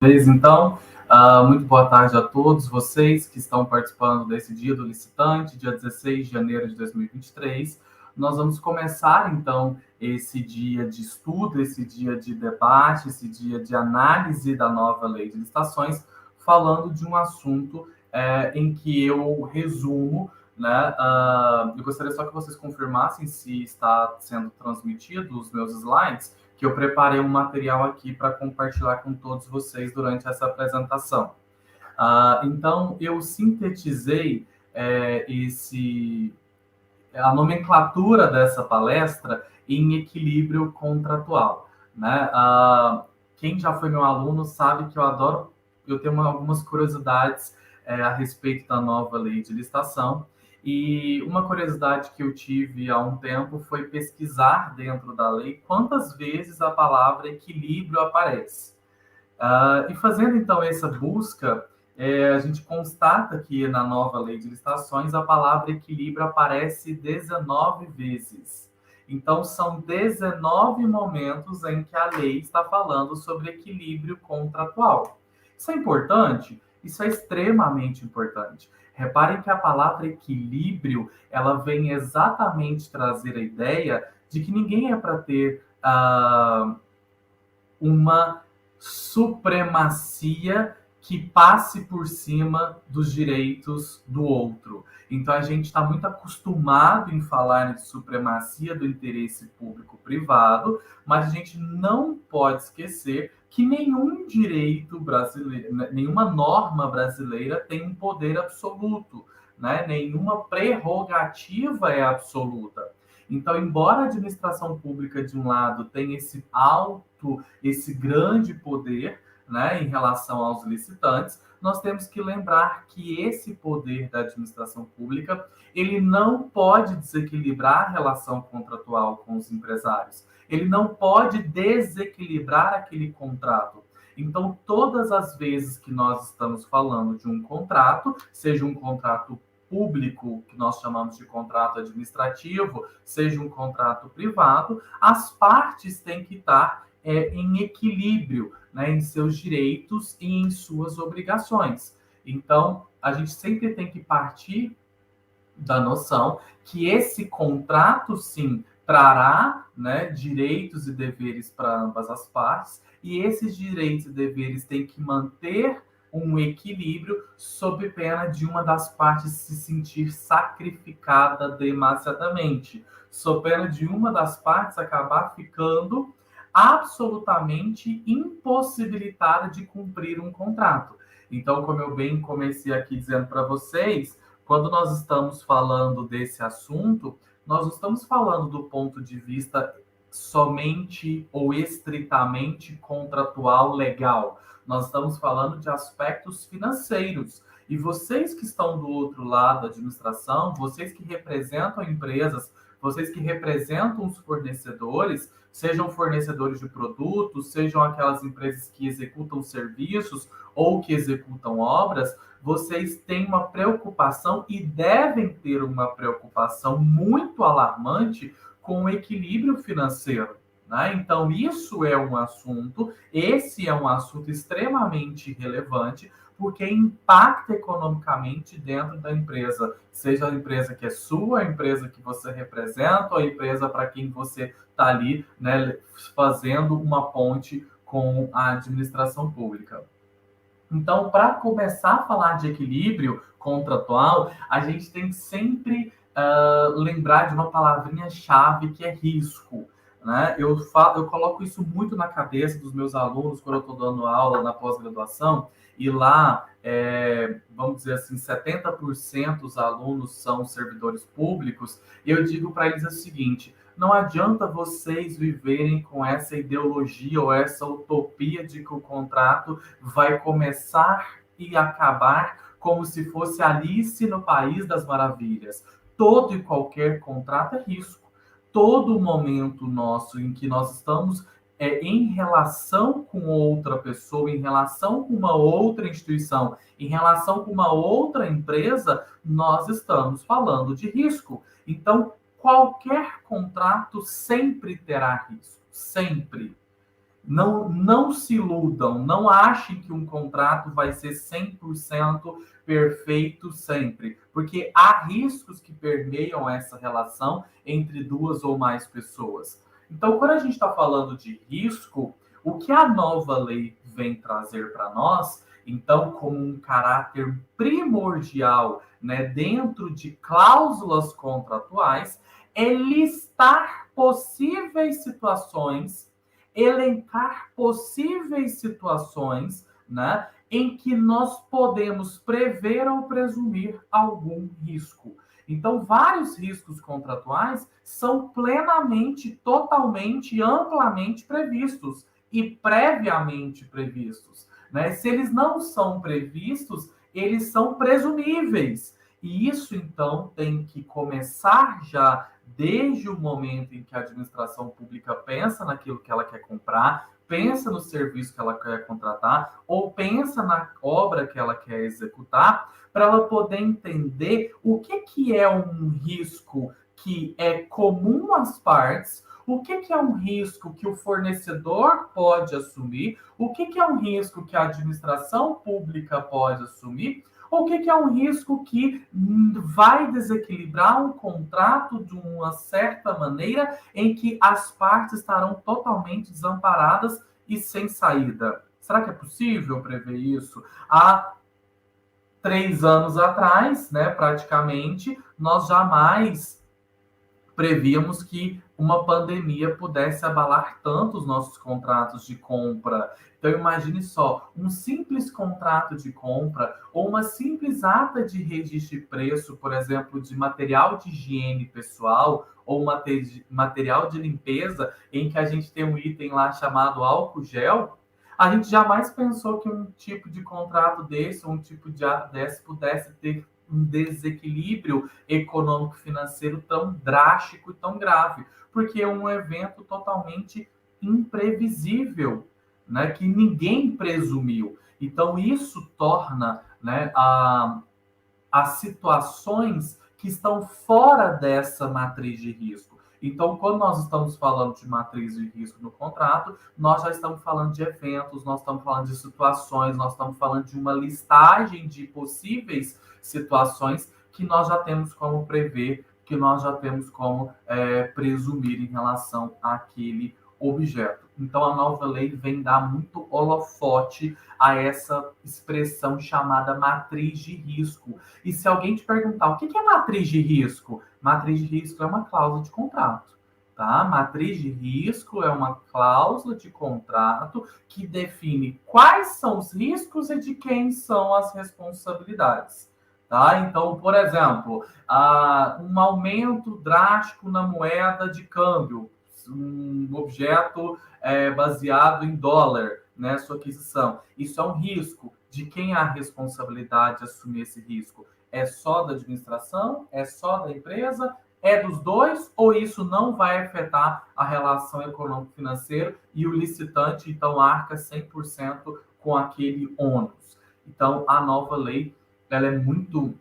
Então, muito boa tarde a todos vocês que estão participando desse dia do licitante, dia 16 de janeiro de 2023. Nós vamos começar, então, esse dia de estudo, esse dia de debate, esse dia de análise da nova lei de licitações, falando de um assunto em que eu resumo, né? Eu gostaria só que vocês confirmassem se está sendo transmitido os meus slides, que eu preparei um material aqui para compartilhar com todos vocês durante essa apresentação. Então, eu sintetizei a nomenclatura dessa palestra em equilíbrio contratual, né? Quem já foi meu aluno sabe que eu tenho algumas curiosidades a respeito da nova lei de licitação, e uma curiosidade que eu tive há um tempo foi pesquisar dentro da lei quantas vezes a palavra equilíbrio aparece. E fazendo então essa busca, a gente constata que na nova lei de licitações a palavra equilíbrio aparece 19 vezes. Então, são 19 momentos em que a lei está falando sobre equilíbrio contratual. Isso é importante? Isso é extremamente importante. Reparem que a palavra equilíbrio, ela vem exatamente trazer a ideia de que ninguém é para ter uma supremacia que passe por cima dos direitos do outro. Então, a gente está muito acostumado em falar de supremacia do interesse público-privado, mas a gente não pode esquecer que nenhum direito brasileiro, nenhuma norma brasileira tem um poder absoluto, né? Nenhuma prerrogativa é absoluta. Então, embora a administração pública, de um lado, tenha esse grande poder, né, em relação aos licitantes, nós temos que lembrar que esse poder da administração pública, ele não pode desequilibrar a relação contratual com os empresários. Ele não pode desequilibrar aquele contrato. Então, todas as vezes que nós estamos falando de um contrato, seja um contrato público, que nós chamamos de contrato administrativo, seja um contrato privado, as partes têm que estar em equilíbrio, né, em seus direitos e em suas obrigações. Então, a gente sempre tem que partir da noção que esse contrato, sim, trará, né, direitos e deveres para ambas as partes, e esses direitos e deveres têm que manter um equilíbrio sob pena de uma das partes se sentir sacrificada demasiadamente, sob pena de uma das partes acabar ficando absolutamente impossibilitada de cumprir um contrato. Então, como eu bem comecei aqui dizendo para vocês, quando nós estamos falando desse assunto, nós não estamos falando do ponto de vista somente ou estritamente contratual legal. Nós estamos falando de aspectos financeiros. E vocês que estão do outro lado da administração, vocês que representam empresas, vocês que representam os fornecedores, sejam fornecedores de produtos, sejam aquelas empresas que executam serviços ou que executam obras, vocês têm uma preocupação e devem ter uma preocupação muito alarmante com o equilíbrio financeiro, né? Então, esse é um assunto extremamente relevante, porque impacta economicamente dentro da empresa, seja a empresa que é sua, a empresa que você representa, ou a empresa para quem você está ali, né, fazendo uma ponte com a administração pública. Então, para começar a falar de equilíbrio contratual, a gente tem que sempre lembrar de uma palavrinha-chave que é risco. Né? Eu coloco isso muito na cabeça dos meus alunos quando eu estou dando aula na pós-graduação, e lá, vamos dizer assim, 70% dos alunos são servidores públicos, e eu digo para eles o seguinte: não adianta vocês viverem com essa ideologia ou essa utopia de que o contrato vai começar e acabar como se fosse Alice no País das Maravilhas. Todo e qualquer contrato é risco. Todo momento nosso em que nós estamos em relação com outra pessoa, em relação com uma outra instituição, em relação com uma outra empresa, nós estamos falando de risco. Então, qualquer contrato sempre terá risco, sempre. Não se iludam, não achem que um contrato vai ser 100% perfeito sempre, porque há riscos que permeiam essa relação entre duas ou mais pessoas. Então, quando a gente está falando de risco, o que a nova lei vem trazer para nós, então, como um caráter primordial, né, dentro de cláusulas contratuais, é listar possíveis situações, elencar possíveis situações, né, em que nós podemos prever ou presumir algum risco. Então, vários riscos contratuais são plenamente, totalmente e amplamente previstos e previamente previstos, né? Se eles não são previstos, eles são presumíveis. E isso, então, tem que começar já desde o momento em que a administração pública pensa naquilo que ela quer comprar, pensa no serviço que ela quer contratar, ou pensa na obra que ela quer executar, para ela poder entender o que é um risco que é comum às partes, o que é um risco que o fornecedor pode assumir, o que é um risco que a administração pública pode assumir, ou o que é um risco que vai desequilibrar um contrato de uma certa maneira em que as partes estarão totalmente desamparadas e sem saída. Será que é possível prever isso? Há 3 anos atrás, né, praticamente, nós jamais prevíamos que uma pandemia pudesse abalar tanto os nossos contratos de compra. Então, imagine só, um simples contrato de compra ou uma simples ata de registro de preço, por exemplo, de material de higiene pessoal ou material de limpeza, em que a gente tem um item lá chamado álcool gel, a gente jamais pensou que um tipo de contrato desse, ou um tipo de ata desse, pudesse ter um desequilíbrio econômico-financeiro tão drástico e tão grave, porque é um evento totalmente imprevisível, né, que ninguém presumiu. Então, isso torna, né, as situações que estão fora dessa matriz de risco. Então, quando nós estamos falando de matriz de risco no contrato, nós já estamos falando de eventos, nós estamos falando de situações, nós estamos falando de uma listagem de possíveis situações que nós já temos como prever, que nós já temos como presumir em relação àquele objeto. Então, a nova lei vem dar muito holofote a essa expressão chamada matriz de risco. E se alguém te perguntar o que é matriz de risco? Matriz de risco é uma cláusula de contrato. Tá? Matriz de risco é uma cláusula de contrato que define quais são os riscos e de quem são as responsabilidades. Tá? Então, por exemplo, um aumento drástico na moeda de câmbio, um objeto baseado em dólar, né, sua aquisição. Isso é um risco. De quem é a responsabilidade de assumir esse risco? É só da administração? É só da empresa? É dos dois? Ou isso não vai afetar a relação econômico-financeira e o licitante, então, arca 100% com aquele ônus? Então, a nova lei, ela é muito...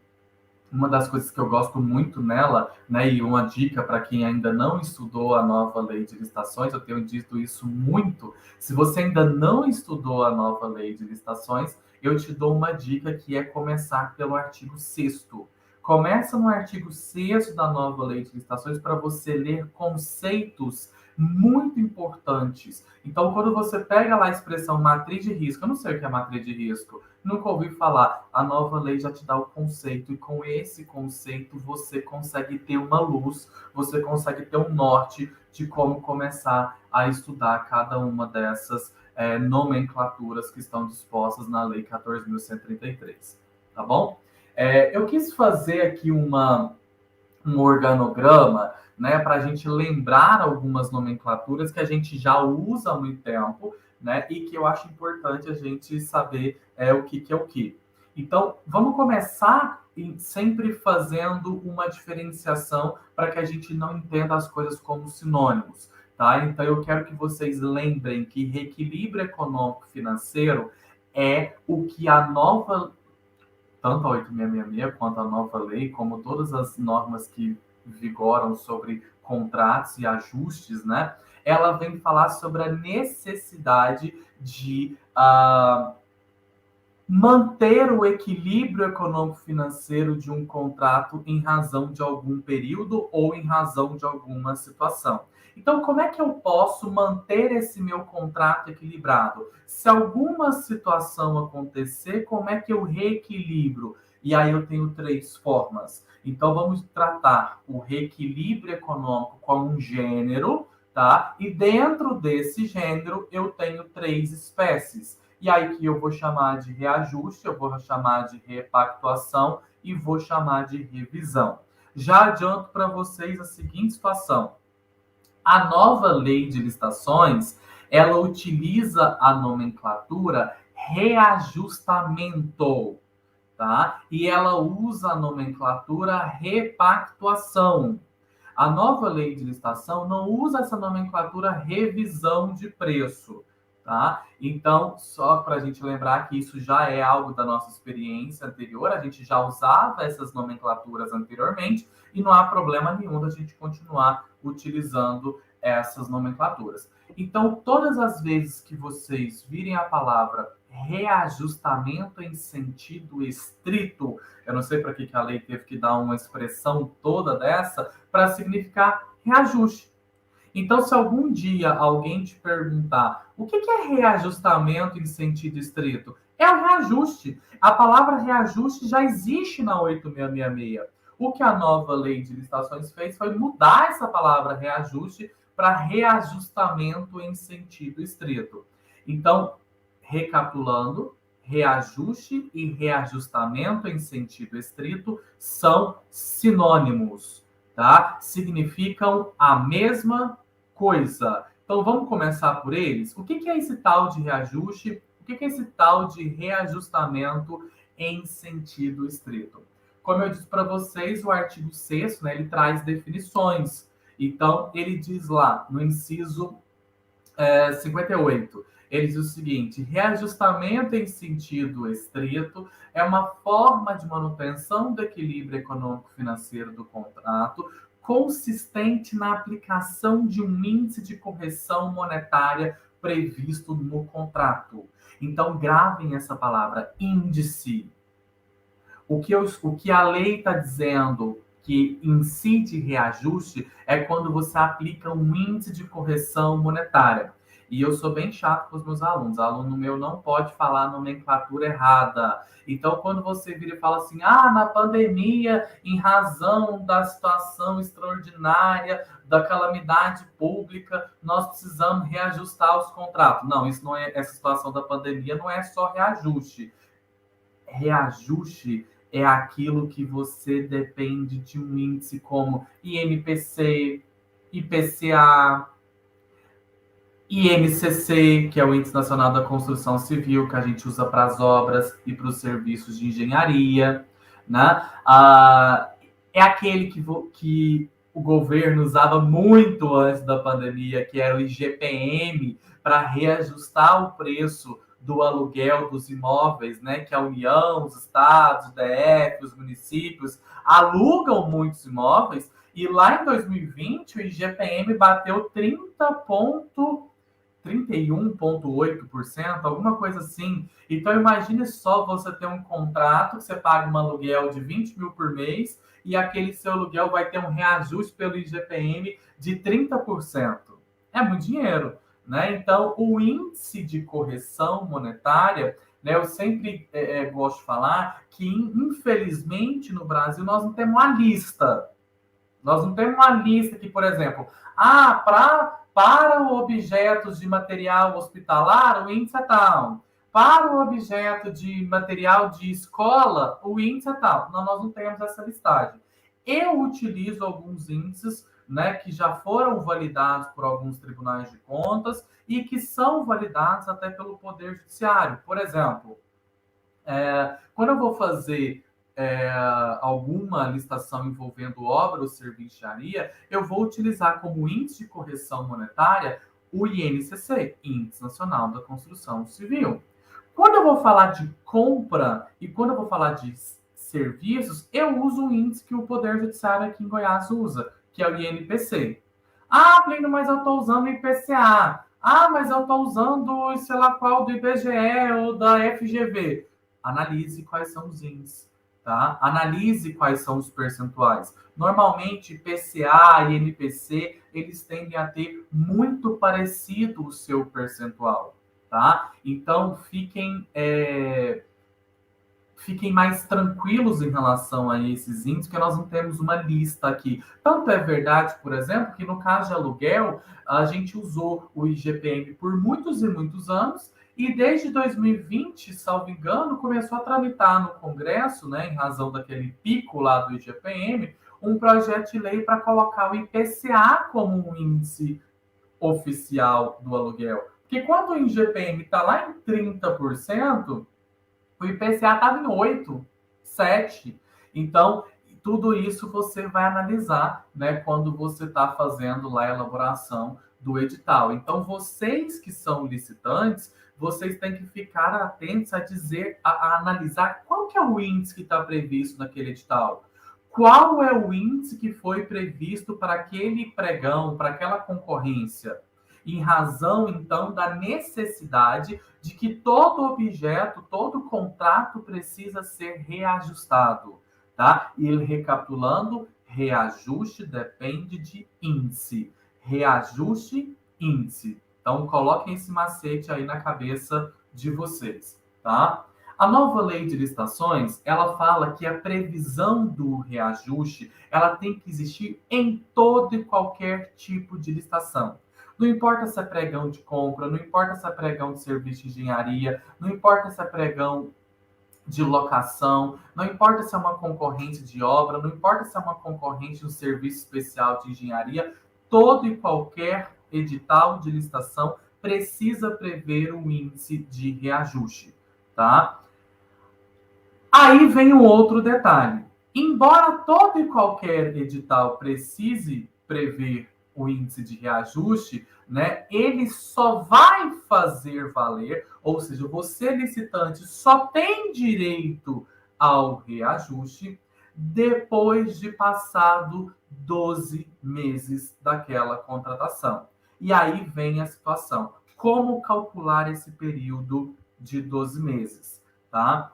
Uma das coisas que eu gosto muito nela, né, e uma dica para quem ainda não estudou a nova lei de licitações, eu tenho dito isso muito. Se você ainda não estudou a nova lei de licitações, eu te dou uma dica que é começar pelo artigo 6º. Começa no artigo 6º da nova lei de licitações para você ler conceitos muito importantes. Então, quando você pega lá a expressão matriz de risco, eu não sei o que é matriz de risco, nunca ouvi falar. A nova lei já te dá o conceito, e com esse conceito você consegue ter uma luz, você consegue ter um norte de como começar a estudar cada uma dessas nomenclaturas que estão dispostas na Lei 14.133. Tá bom? Eu quis fazer aqui um organograma, né, para a gente lembrar algumas nomenclaturas que a gente já usa há muito tempo, né, e que eu acho importante a gente saber o que é o que. Então, vamos começar sempre fazendo uma diferenciação para que a gente não entenda as coisas como sinônimos, tá? Então, eu quero que vocês lembrem que reequilíbrio econômico-financeiro é o que a nova, tanto a 8666 quanto a nova lei, como todas as normas que vigoram sobre contratos e ajustes, né? ela vem falar sobre a necessidade de manter o equilíbrio econômico-financeiro de um contrato em razão de algum período ou em razão de alguma situação. Então, como é que eu posso manter esse meu contrato equilibrado? Se alguma situação acontecer, como é que eu reequilibro? E aí eu tenho três formas. Então, vamos tratar o reequilíbrio econômico como um gênero, tá? E dentro desse gênero, eu tenho três espécies. E aí que eu vou chamar de reajuste, eu vou chamar de repactuação e vou chamar de revisão. Já adianto para vocês a seguinte situação. A nova lei de licitações, ela utiliza a nomenclatura reajustamento, tá? E ela usa a nomenclatura repactuação. A nova lei de licitação não usa essa nomenclatura revisão de preço, tá? Então, só para a gente lembrar que isso já é algo da nossa experiência anterior, a gente já usava essas nomenclaturas anteriormente e não há problema nenhum da gente continuar utilizando essas nomenclaturas. Então, todas as vezes que vocês virem a palavra reajustamento em sentido estrito, eu não sei para que a lei teve que dar uma expressão toda dessa, para significar reajuste. Então, se algum dia alguém te perguntar o que é reajustamento em sentido estrito, é o reajuste. A palavra reajuste já existe na 8666. O que a nova lei de licitações fez foi mudar essa palavra reajuste para reajustamento em sentido estrito. Então, recapitulando, reajuste e reajustamento em sentido estrito são sinônimos, tá? Significam a mesma coisa. Então, vamos começar por eles? O que é esse tal de reajuste? O que é esse tal de reajustamento em sentido estrito? Como eu disse para vocês, o artigo 6º, né, ele traz definições. Então, ele diz lá, no inciso 58, ele diz o seguinte: reajustamento em sentido estrito é uma forma de manutenção do equilíbrio econômico-financeiro do contrato, consistente na aplicação de um índice de correção monetária previsto no contrato. Então, gravem essa palavra, índice. O que a lei está dizendo que incide reajuste é quando você aplica um índice de correção monetária. E eu sou bem chato com os meus alunos. Aluno meu não pode falar a nomenclatura errada. Então, quando você vira e fala assim, na pandemia, em razão da situação extraordinária, da calamidade pública, nós precisamos reajustar os contratos. Não, isso não é, essa situação da pandemia não é só reajuste. Reajuste é aquilo que você depende de um índice como INPC, IPCA, INCC, que é o Índice Nacional da Construção Civil, que a gente usa para as obras e para os serviços de engenharia, né? É aquele que o governo usava muito antes da pandemia, que era o IGPM, para reajustar o preço do aluguel dos imóveis, né? Que a União, os estados, o DF, os municípios alugam muitos imóveis, e lá em 2020 o IGPM bateu 31,8%, alguma coisa assim. Então, imagine só você ter um contrato que você paga um aluguel de 20 mil por mês e aquele seu aluguel vai ter um reajuste pelo IGPM de 30%. É muito dinheiro, né? Então, o índice de correção monetária, né, eu sempre gosto de falar que, infelizmente, no Brasil, nós não temos uma lista. Nós não temos uma lista que, por exemplo, para objetos de material hospitalar, o índice é tal. Para o objeto de material de escola, o índice é tal. Não, nós não temos essa listagem. Eu utilizo alguns índices, né, que já foram validados por alguns tribunais de contas e que são validados até pelo Poder Judiciário. Por exemplo, quando eu vou fazer alguma licitação envolvendo obra ou serviço de engenharia, eu vou utilizar como índice de correção monetária o INCC, Índice Nacional da Construção Civil. Quando eu vou falar de compra e quando eu vou falar de serviços, eu uso o índice que o Poder Judiciário aqui em Goiás usa, que é o INPC. Ah, Plínio, mas eu estou usando o IPCA. Ah, mas eu estou usando, sei lá qual, do IBGE ou da FGV. Analise quais são os índices, tá? Analise quais são os percentuais. Normalmente, IPCA e NPC, eles tendem a ter muito parecido o seu percentual, tá? Então, fiquem mais tranquilos em relação a esses índices, que nós não temos uma lista aqui. Tanto é verdade, por exemplo, que no caso de aluguel, a gente usou o IGPM por muitos e muitos anos, e desde 2020, salvo engano, começou a tramitar no Congresso, né, em razão daquele pico lá do IGPM, um projeto de lei para colocar o IPCA como um índice oficial do aluguel. Porque quando o IGPM está lá em 30%, o IPCA estava em 8, 7. Então, tudo isso você vai analisar, né, quando você está fazendo lá a elaboração do edital. Então, vocês que são licitantes, vocês têm que ficar atentos a dizer, a analisar qual que é o índice que está previsto naquele edital. Qual é o índice que foi previsto para aquele pregão, para aquela concorrência? Em razão, então, da necessidade de que todo objeto, todo contrato precisa ser reajustado, tá? E recapitulando, reajuste depende de índice. Reajuste, índice. Então, coloquem esse macete aí na cabeça de vocês, tá? A nova lei de licitações, ela fala que a previsão do reajuste, ela tem que existir em todo e qualquer tipo de licitação. Não importa se é pregão de compra, não importa se é pregão de serviço de engenharia, não importa se é pregão de locação, não importa se é uma concorrente de obra, não importa se é uma concorrente de um serviço especial de engenharia, todo e qualquer edital de licitação precisa prever um índice de reajuste, tá? Aí vem um outro detalhe. Embora todo e qualquer edital precise prever o índice de reajuste, né, ele só vai fazer valer, ou seja, você licitante só tem direito ao reajuste depois de passado 12 meses daquela contratação. E aí vem a situação. Como calcular esse período de 12 meses, tá?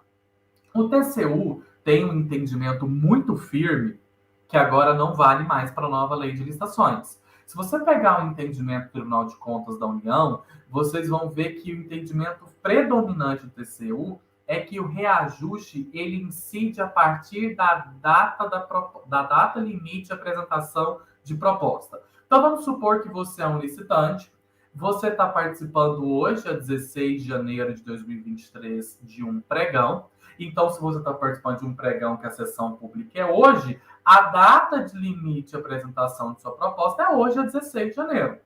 O TCU tem um entendimento muito firme que agora não vale mais para a nova lei de licitações. Se você pegar o entendimento do Tribunal de Contas da União, vocês vão ver que o entendimento predominante do TCU é que o reajuste ele incide a partir da data limite de apresentação de proposta. Então vamos supor que você é um licitante, você está participando hoje, a 16 de janeiro de 2023, de um pregão. Então, se você está participando de um pregão que a sessão pública é hoje, a data de limite de apresentação de sua proposta é hoje, a 16 de janeiro.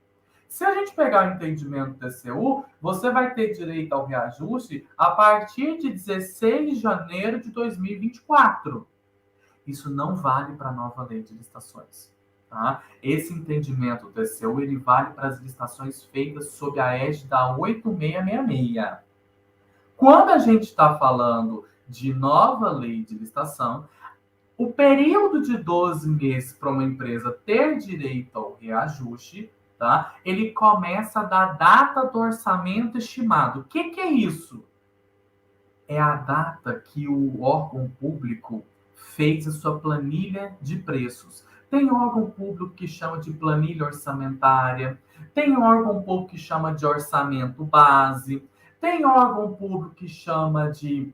Se a gente pegar o entendimento do TCU, você vai ter direito ao reajuste a partir de 16 de janeiro de 2024. Isso não vale para a nova lei de licitações. Tá? Esse entendimento do TCU ele vale para as licitações feitas sob a égide da 8666. Quando a gente está falando de nova lei de licitação, o período de 12 meses para uma empresa ter direito ao reajuste, tá? Ele começa da data do orçamento estimado. O que é isso? É a data que o órgão público fez a sua planilha de preços. Tem órgão público que chama de planilha orçamentária, tem órgão público que chama de orçamento base, tem órgão público que chama de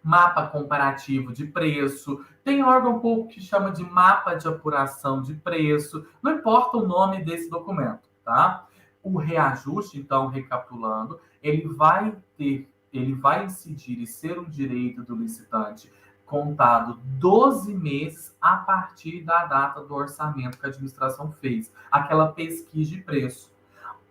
mapa comparativo de preço, tem órgão público que chama de mapa de apuração de preço, não importa o nome desse documento, tá? O reajuste, então, recapitulando, ele vai incidir e ser um direito do licitante contado 12 meses a partir da data do orçamento que a administração fez, aquela pesquisa de preço.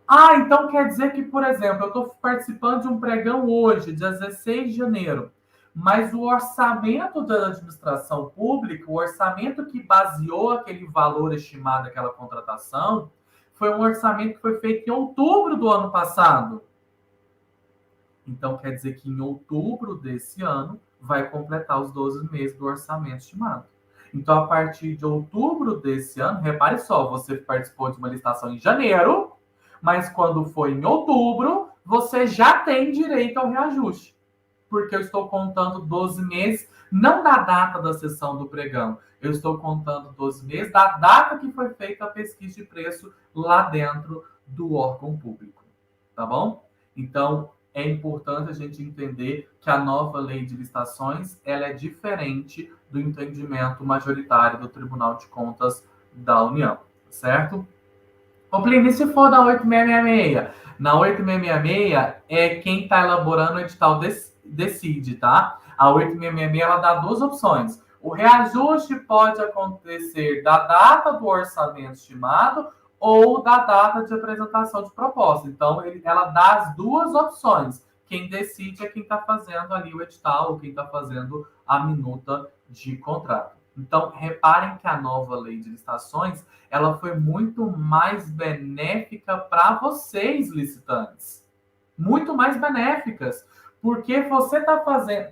Ah, então quer dizer que, por exemplo, eu estou participando de um pregão hoje, dia 16 de janeiro, mas o orçamento da administração pública, o orçamento que baseou aquele valor estimado daquela contratação, foi um orçamento que foi feito em outubro do ano passado. Então, quer dizer que em outubro desse ano vai completar os 12 meses do orçamento estimado. Então, a partir de outubro desse ano, repare só, você participou de uma licitação em janeiro, mas quando foi em outubro, você já tem direito ao reajuste, porque eu estou contando 12 meses, não da data da sessão do pregão, eu estou contando 12 meses da data que foi feita a pesquisa de preço lá dentro do órgão público, tá bom? Então, é importante a gente entender que a nova lei de licitações ela é diferente do entendimento majoritário do Tribunal de Contas da União, certo? Ô, Plínio, e se for da 8666? Na 8666 é quem está elaborando o edital decide, tá? A 8666 ela dá duas opções. O reajuste pode acontecer da data do orçamento estimado ou da data de apresentação de proposta. Então, ela dá as duas opções. Quem decide é quem está fazendo ali o edital, ou quem está fazendo a minuta de contrato. Então, reparem que a nova lei de licitações ela foi muito mais benéfica para vocês, licitantes. Muito mais benéficas. Porque você está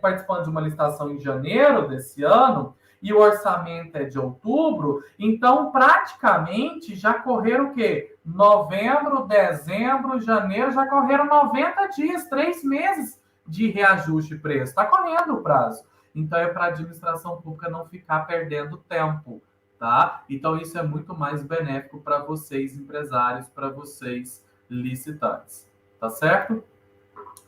participando de uma licitação em janeiro desse ano e o orçamento é de outubro, então praticamente já correram o quê? Novembro, dezembro, janeiro, já correram 90 dias, 3 meses de reajuste de preço. Está correndo o prazo. Então é para a administração pública não ficar perdendo tempo, tá? Então isso é muito mais benéfico para vocês, empresários, para vocês, licitantes, tá certo?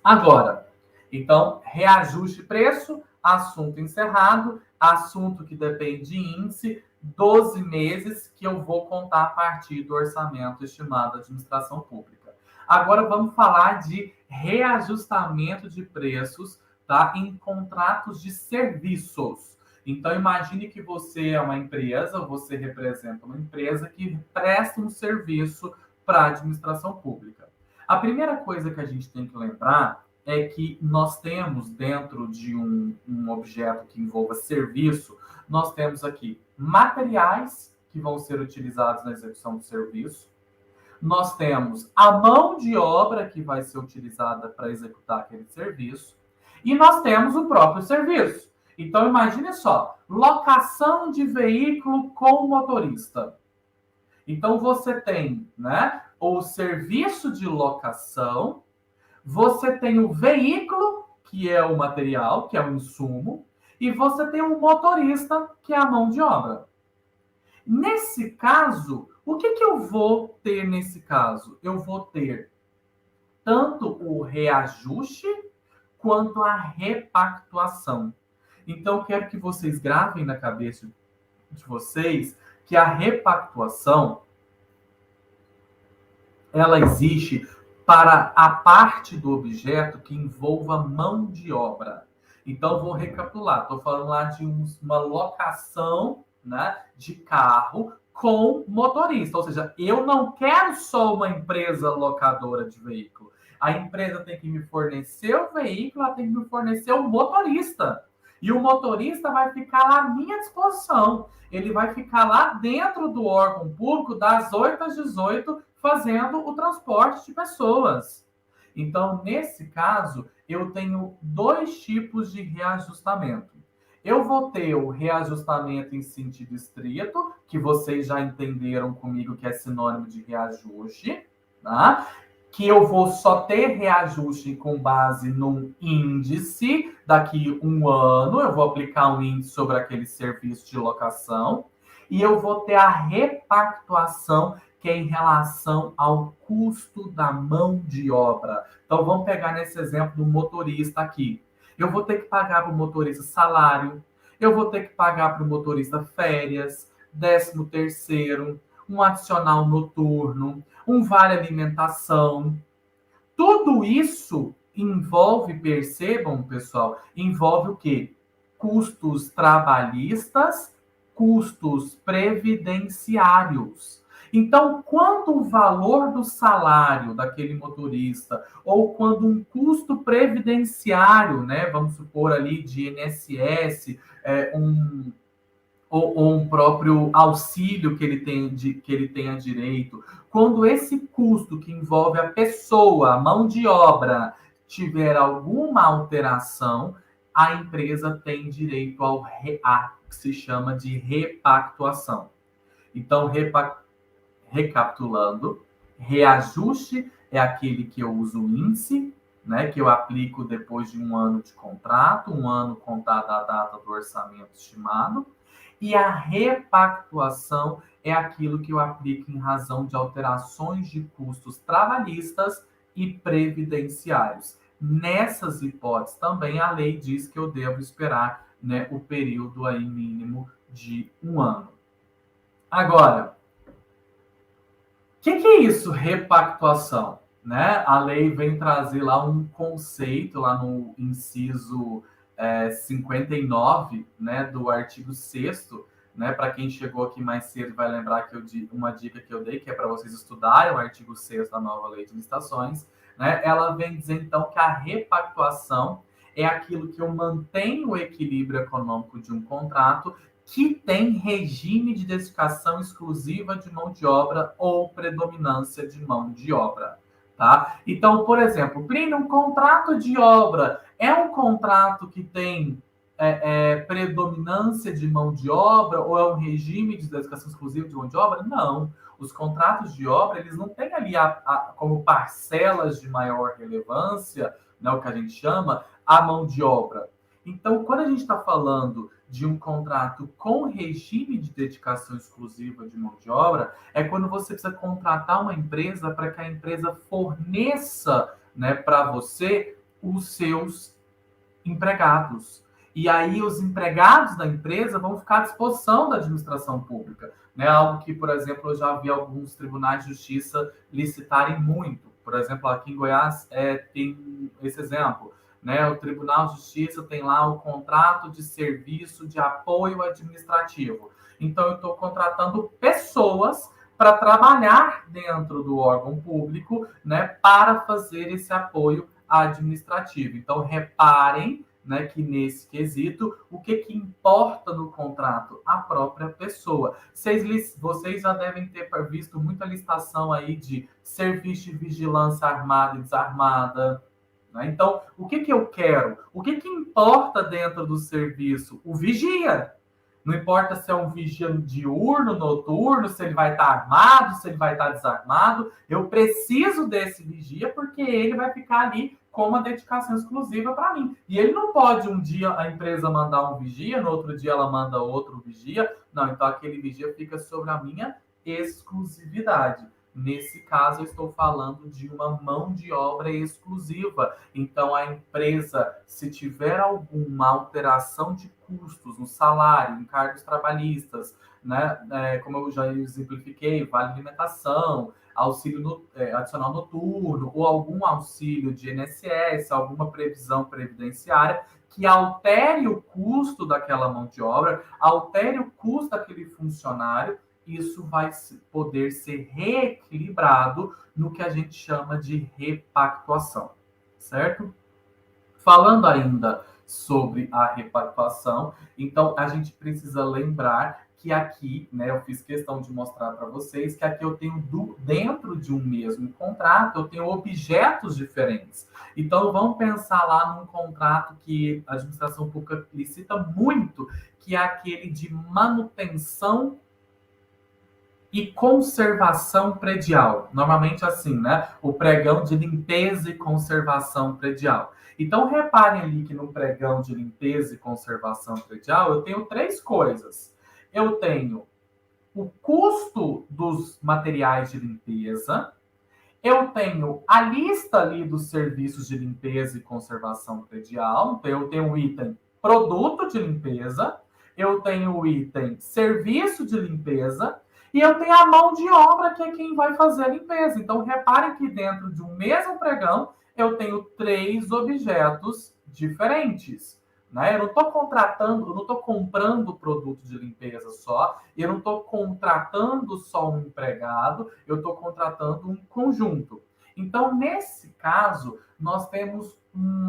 Agora, então, reajuste de preço, assunto encerrado, assunto que depende de índice, 12 meses que eu vou contar a partir do orçamento estimado da administração pública. Agora vamos falar de reajustamento de preços, tá, em contratos de serviços. Então, imagine que você é uma empresa, você representa uma empresa que presta um serviço para a administração pública. A primeira coisa que a gente tem que lembrar é que nós temos dentro de um objeto que envolva serviço, nós temos aqui materiais que vão ser utilizados na execução do serviço, nós temos a mão de obra que vai ser utilizada para executar aquele serviço, e nós temos o próprio serviço. Então, imagine só, locação de veículo com motorista. Então, você tem, né, o serviço de locação, você tem o veículo, que é o material, que é o insumo, e você tem o motorista, que é a mão de obra. Nesse caso, o que eu vou ter nesse caso? Eu vou ter tanto o reajuste quanto a repactuação. Então, quero que vocês gravem na cabeça de vocês que a repactuação ela existe para a parte do objeto que envolva mão de obra. Então, vou recapitular. Estou falando lá de uma locação, né, de carro com motorista. Ou seja, eu não quero só uma empresa locadora de veículo. A empresa tem que me fornecer o veículo, ela tem que me fornecer o motorista. E o motorista vai ficar lá à minha disposição. Ele vai ficar lá dentro do órgão público das 8 às 18, fazendo o transporte de pessoas. Então, nesse caso, eu tenho dois tipos de reajustamento. Eu vou ter o reajustamento em sentido estrito, que vocês já entenderam comigo que é sinônimo de reajuste, tá? Que eu vou só ter reajuste com base num índice daqui um ano, eu vou aplicar um índice sobre aquele serviço de locação, e eu vou ter a repactuação, que é em relação ao custo da mão de obra. Então, vamos pegar nesse exemplo do motorista aqui. Eu vou ter que pagar para o motorista salário, eu vou ter que pagar para o motorista férias, 13º, um adicional noturno, um vale alimentação. Tudo isso envolve, percebam, pessoal, envolve o quê? Custos trabalhistas, custos previdenciários. Então, quando o valor do salário daquele motorista, ou quando um custo previdenciário, né, vamos supor ali de INSS, ou um próprio auxílio que ele tenha direito, quando esse custo que envolve a pessoa, a mão de obra, tiver alguma alteração, a empresa tem direito a que se chama de repactuação. Então, recapitulando, reajuste é aquele que eu uso o índice, né, que eu aplico depois de um ano de contrato, um ano contado a data do orçamento estimado. E a repactuação é aquilo que eu aplico em razão de alterações de custos trabalhistas e previdenciários. Nessas hipóteses também a lei diz que eu devo esperar, né, o período aí mínimo de um ano. Agora, o que é isso, repactuação? Né? A lei vem trazer lá um conceito, lá no inciso 59, né, do artigo 6º, né, para quem chegou aqui mais cedo vai lembrar que uma dica que eu dei, que é para vocês estudarem o artigo 6º da nova lei de licitações, né? Ela vem dizer, então, que a repactuação é aquilo que eu mantenho o equilíbrio econômico de um contrato que tem regime de dedicação exclusiva de mão de obra ou predominância de mão de obra, tá? Então, por exemplo, Plínio, um contrato de obra é um contrato que tem predominância de mão de obra ou é um regime de dedicação exclusiva de mão de obra? Não. Os contratos de obra, eles não têm ali como parcelas de maior relevância, né, o que a gente chama, a mão de obra. Então, quando a gente está falando de um contrato com regime de dedicação exclusiva de mão de obra, é quando você precisa contratar uma empresa para que a empresa forneça, né, para você os seus empregados. E aí os empregados da empresa vão ficar à disposição da administração pública. Né? Algo que, por exemplo, eu já vi alguns tribunais de justiça licitarem muito. Por exemplo, aqui em Goiás tem esse exemplo. Né? O Tribunal de Justiça tem lá o contrato de serviço de apoio administrativo. Então, eu estou contratando pessoas para trabalhar dentro do órgão público, né, para fazer esse apoio administrativo. Então, reparem, né, que nesse quesito, o que importa no contrato? A própria pessoa. Vocês já devem ter visto muita licitação aí de serviço de vigilância armada e desarmada. Né? Então, o que eu quero? O que importa dentro do serviço? O vigia. Não importa se é um vigia diurno, noturno, se ele vai estar armado, se ele vai estar desarmado. Eu preciso desse vigia porque ele vai ficar ali com uma dedicação exclusiva para mim. E ele não pode um dia a empresa mandar um vigia, no outro dia ela manda outro vigia. Não, então aquele vigia fica sobre a minha exclusividade. Nesse caso, eu estou falando de uma mão de obra exclusiva. Então, a empresa, se tiver alguma alteração de custos no salário, em cargos trabalhistas, né, como eu já exemplifiquei, vale alimentação, auxílio adicional noturno, ou algum auxílio de INSS, alguma previsão previdenciária, que altere o custo daquela mão de obra, altere o custo daquele funcionário, isso vai poder ser reequilibrado no que a gente chama de repactuação, certo? Falando ainda sobre a repactuação, então a gente precisa lembrar que aqui, né, eu fiz questão de mostrar para vocês que aqui eu tenho dentro de um mesmo contrato, eu tenho objetos diferentes. Então vamos pensar lá num contrato que a administração pública licita muito, que é aquele de manutenção e conservação predial. Normalmente assim, né? O pregão de limpeza e conservação predial. Então, reparem ali que no pregão de limpeza e conservação predial, eu tenho 3 coisas. Eu tenho o custo dos materiais de limpeza, eu tenho a lista ali dos serviços de limpeza e conservação predial, então eu tenho o item produto de limpeza, eu tenho o item serviço de limpeza, e eu tenho a mão de obra, que é quem vai fazer a limpeza. Então, reparem que dentro de um mesmo pregão, eu tenho 3 objetos diferentes. Né? Eu não estou contratando, eu não estou comprando produto de limpeza só, eu não estou contratando só um empregado, eu estou contratando um conjunto. Então, nesse caso, nós temos um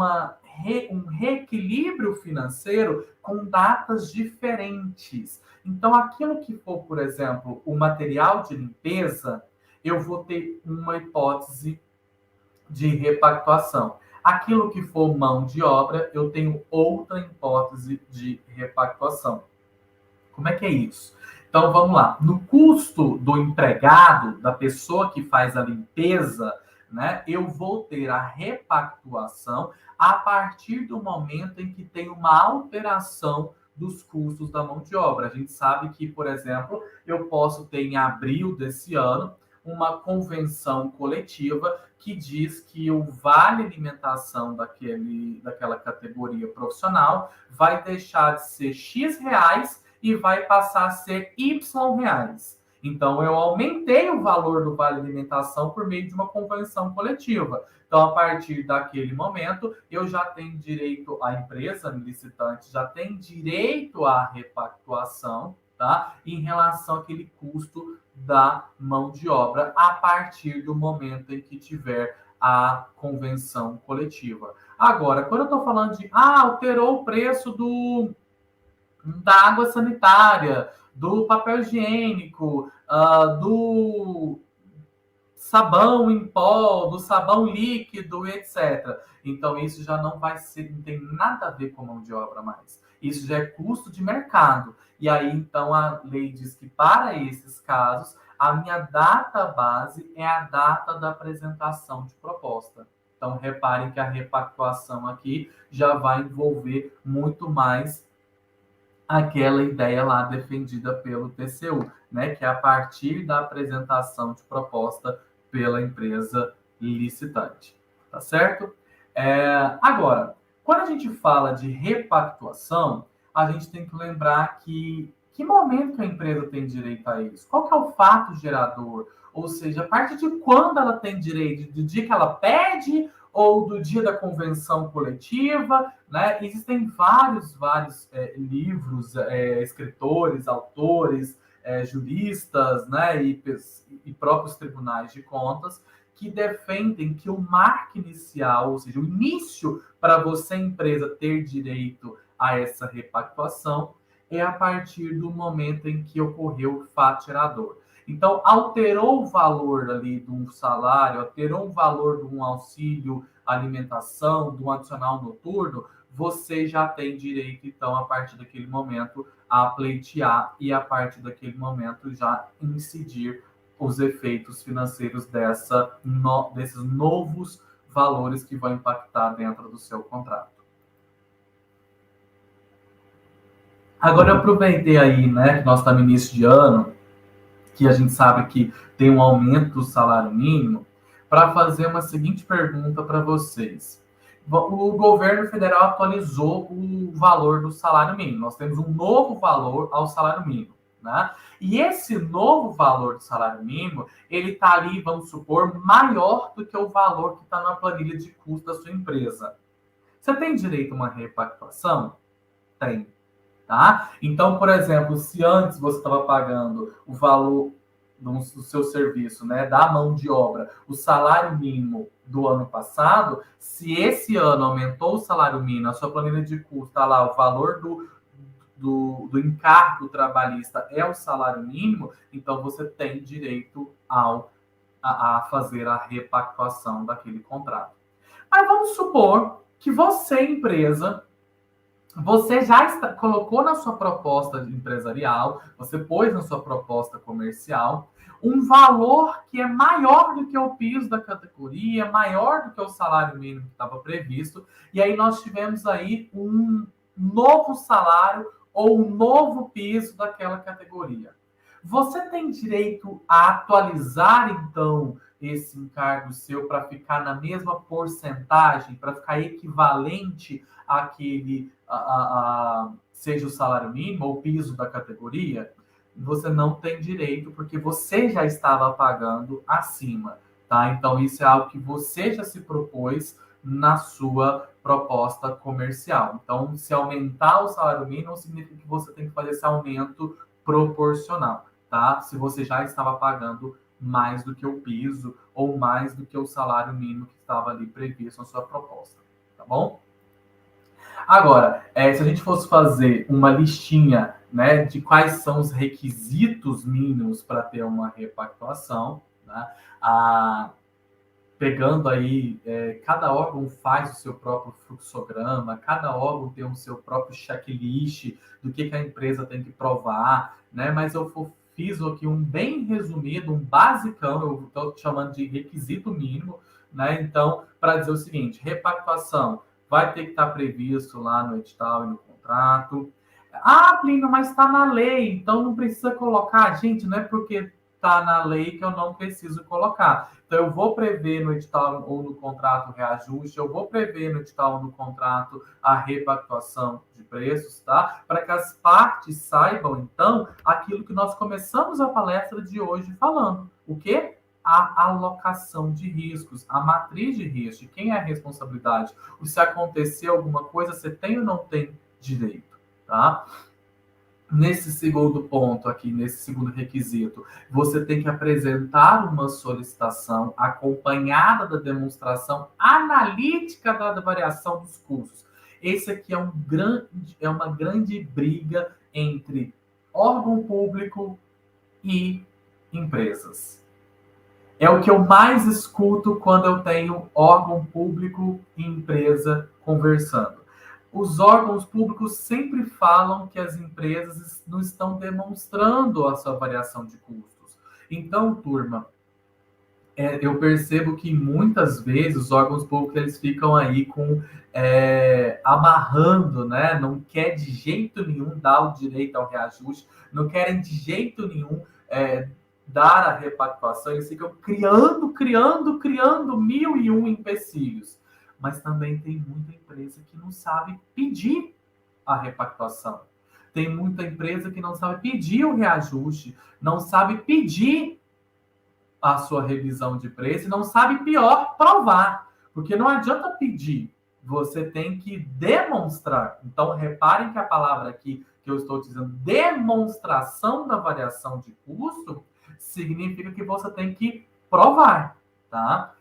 reequilíbrio financeiro com datas diferentes. Então, aquilo que for, por exemplo, o material de limpeza, eu vou ter uma hipótese de repactuação. Aquilo que for mão de obra, eu tenho outra hipótese de repactuação. Como é que é isso? Então, vamos lá. No custo do empregado, da pessoa que faz a limpeza, né, eu vou ter a repactuação a partir do momento em que tem uma alteração dos custos da mão de obra. A gente sabe que, por exemplo, eu posso ter em abril desse ano uma convenção coletiva que diz que o vale alimentação daquela categoria profissional vai deixar de ser X reais e vai passar a ser Y reais. Então, eu aumentei o valor do vale alimentação por meio de uma convenção coletiva. Então, a partir daquele momento, eu já tenho direito, a empresa licitante já tem direito à repactuação, tá? Em relação àquele custo da mão de obra, a partir do momento em que tiver a convenção coletiva. Agora, quando eu estou falando de, alterou o preço da água sanitária, do papel higiênico, do sabão em pó, do sabão líquido, etc. Então, isso já não vai ser, não tem nada a ver com mão de obra mais. Isso já é custo de mercado. E aí, então, a lei diz que para esses casos, a minha data base é a data da apresentação de proposta. Então, reparem que a repactuação aqui já vai envolver muito mais aquela ideia lá defendida pelo TCU, né, que é a partir da apresentação de proposta pela empresa licitante, tá certo? Agora, quando a gente fala de repactuação, a gente tem que lembrar que momento que a empresa tem direito a isso? Qual que é o fato gerador? Ou seja, a partir de quando ela tem direito? Do dia que ela pede ou do dia da convenção coletiva, né? Existem vários livros, escritores, autores, juristas, né? E próprios tribunais de contas que defendem que o marco inicial, ou seja, o início para você, empresa, ter direito a essa repactuação é a partir do momento em que ocorreu o fato gerador. Então, alterou o valor ali de um salário, alterou o valor de um auxílio alimentação, de um adicional noturno, você já tem direito, então, a partir daquele momento, a pleitear e, a partir daquele momento, já incidir os efeitos financeiros desses novos valores que vão impactar dentro do seu contrato. Agora, eu aproveitei aí, né, que nós estamos no início de ano, que a gente sabe que tem um aumento do salário mínimo, para fazer uma seguinte pergunta para vocês. O governo federal atualizou o valor do salário mínimo. Nós temos um novo valor ao salário mínimo, né? E esse novo valor do salário mínimo, ele está ali, vamos supor, maior do que o valor que está na planilha de custo da sua empresa. Você tem direito a uma repactuação? Tem. Tá? Então, por exemplo, se antes você estava pagando o valor do seu serviço, né, da mão de obra, o salário mínimo do ano passado, se esse ano aumentou o salário mínimo, a sua planilha de custo está lá, o valor do encargo trabalhista é o salário mínimo, então você tem direito a fazer a repactuação daquele contrato. Mas vamos supor que você, empresa, você já colocou na sua proposta empresarial, você pôs na sua proposta comercial um valor que é maior do que o piso da categoria, maior do que o salário mínimo que estava previsto, e aí nós tivemos aí um novo salário ou um novo piso daquela categoria. Você tem direito a atualizar, então, esse encargo seu para ficar na mesma porcentagem, para ficar equivalente àquele, seja o salário mínimo ou o piso da categoria? Você não tem direito, porque você já estava pagando acima, tá? Então, isso é algo que você já se propôs na sua proposta comercial. Então, se aumentar o salário mínimo, significa que você tem que fazer esse aumento proporcional, tá? Se você já estava pagando mais do que o piso ou mais do que o salário mínimo que estava ali previsto na sua proposta, tá bom? Agora, se a gente fosse fazer uma listinha, né, de quais são os requisitos mínimos para ter uma repactuação, né, pegando aí, cada órgão faz o seu próprio fluxograma, cada órgão tem o seu próprio checklist do que a empresa tem que provar, né? Mas eu fiz aqui um bem resumido, um basicão, eu estou chamando de requisito mínimo, né? Então, para dizer o seguinte, repactuação vai ter que estar previsto lá no edital e no contrato. Ah, Plínio, mas está na lei, então não precisa colocar. Gente, não é porque está na lei que eu não preciso colocar. Então, eu vou prever no edital ou no contrato o reajuste, eu vou prever no edital ou no contrato a repactuação de preços, tá? Para que as partes saibam, então, aquilo que nós começamos a palestra de hoje falando. O quê? A alocação de riscos, a matriz de risco, de quem é a responsabilidade. Se acontecer alguma coisa, você tem ou não tem direito, tá? Nesse segundo ponto aqui, nesse segundo requisito, você tem que apresentar uma solicitação acompanhada da demonstração analítica da variação dos custos. Esse aqui é uma grande briga entre órgão público e empresas. É o que eu mais escuto quando eu tenho órgão público e empresa conversando. Os órgãos públicos sempre falam que as empresas não estão demonstrando a sua variação de custos. Então, turma, eu percebo que muitas vezes os órgãos públicos eles ficam aí amarrando, né? Não quer de jeito nenhum dar o direito ao reajuste, não querem de jeito nenhum dar a repactuação, eles ficam criando mil e um empecilhos. Mas também tem muita empresa que não sabe pedir a repactuação. Tem muita empresa que não sabe pedir o reajuste, não sabe pedir a sua revisão de preço e não sabe, pior, provar. Porque não adianta pedir, você tem que demonstrar. Então, reparem que a palavra aqui que eu estou dizendo, demonstração da variação de custo, significa que você tem que provar, tá?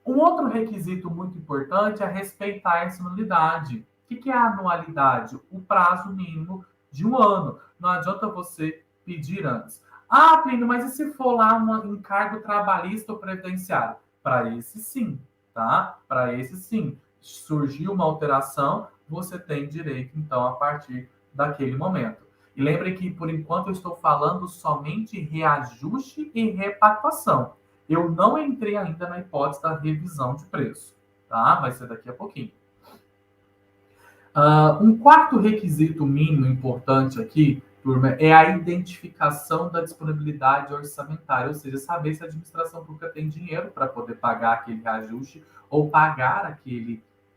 Um outro requisito muito importante é respeitar essa anualidade. O que é a anualidade? O prazo mínimo de 1 ano. Não adianta você pedir antes. Ah, Plínio, mas e se for lá um encargo trabalhista ou previdenciário? Para esse sim, tá? Para esse sim. Surgiu uma alteração, você tem direito, então, a partir daquele momento. E lembre que, por enquanto, eu estou falando somente reajuste e repactuação. Eu não entrei ainda na hipótese da revisão de preço, tá? Vai ser daqui a pouquinho. Um quarto requisito mínimo importante aqui, turma, é a identificação da disponibilidade orçamentária, ou seja, saber se a administração pública tem dinheiro para poder pagar aquele reajuste ou pagar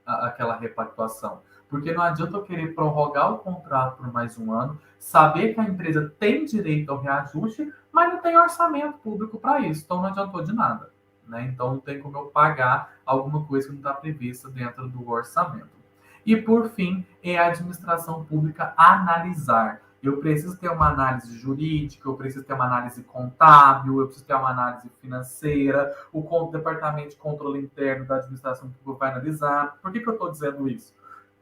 aquela repactuação. Porque não adianta eu querer prorrogar o contrato por mais 1 ano, saber que a empresa tem direito ao reajuste, mas não tem orçamento público para isso, então não adiantou de nada, né? Então não tem como eu pagar alguma coisa que não está prevista dentro do orçamento. E, por fim, é a administração pública analisar. Eu preciso ter uma análise jurídica, eu preciso ter uma análise contábil, eu preciso ter uma análise financeira, o Departamento de Controle Interno da Administração Pública vai analisar. Por que eu estou dizendo isso?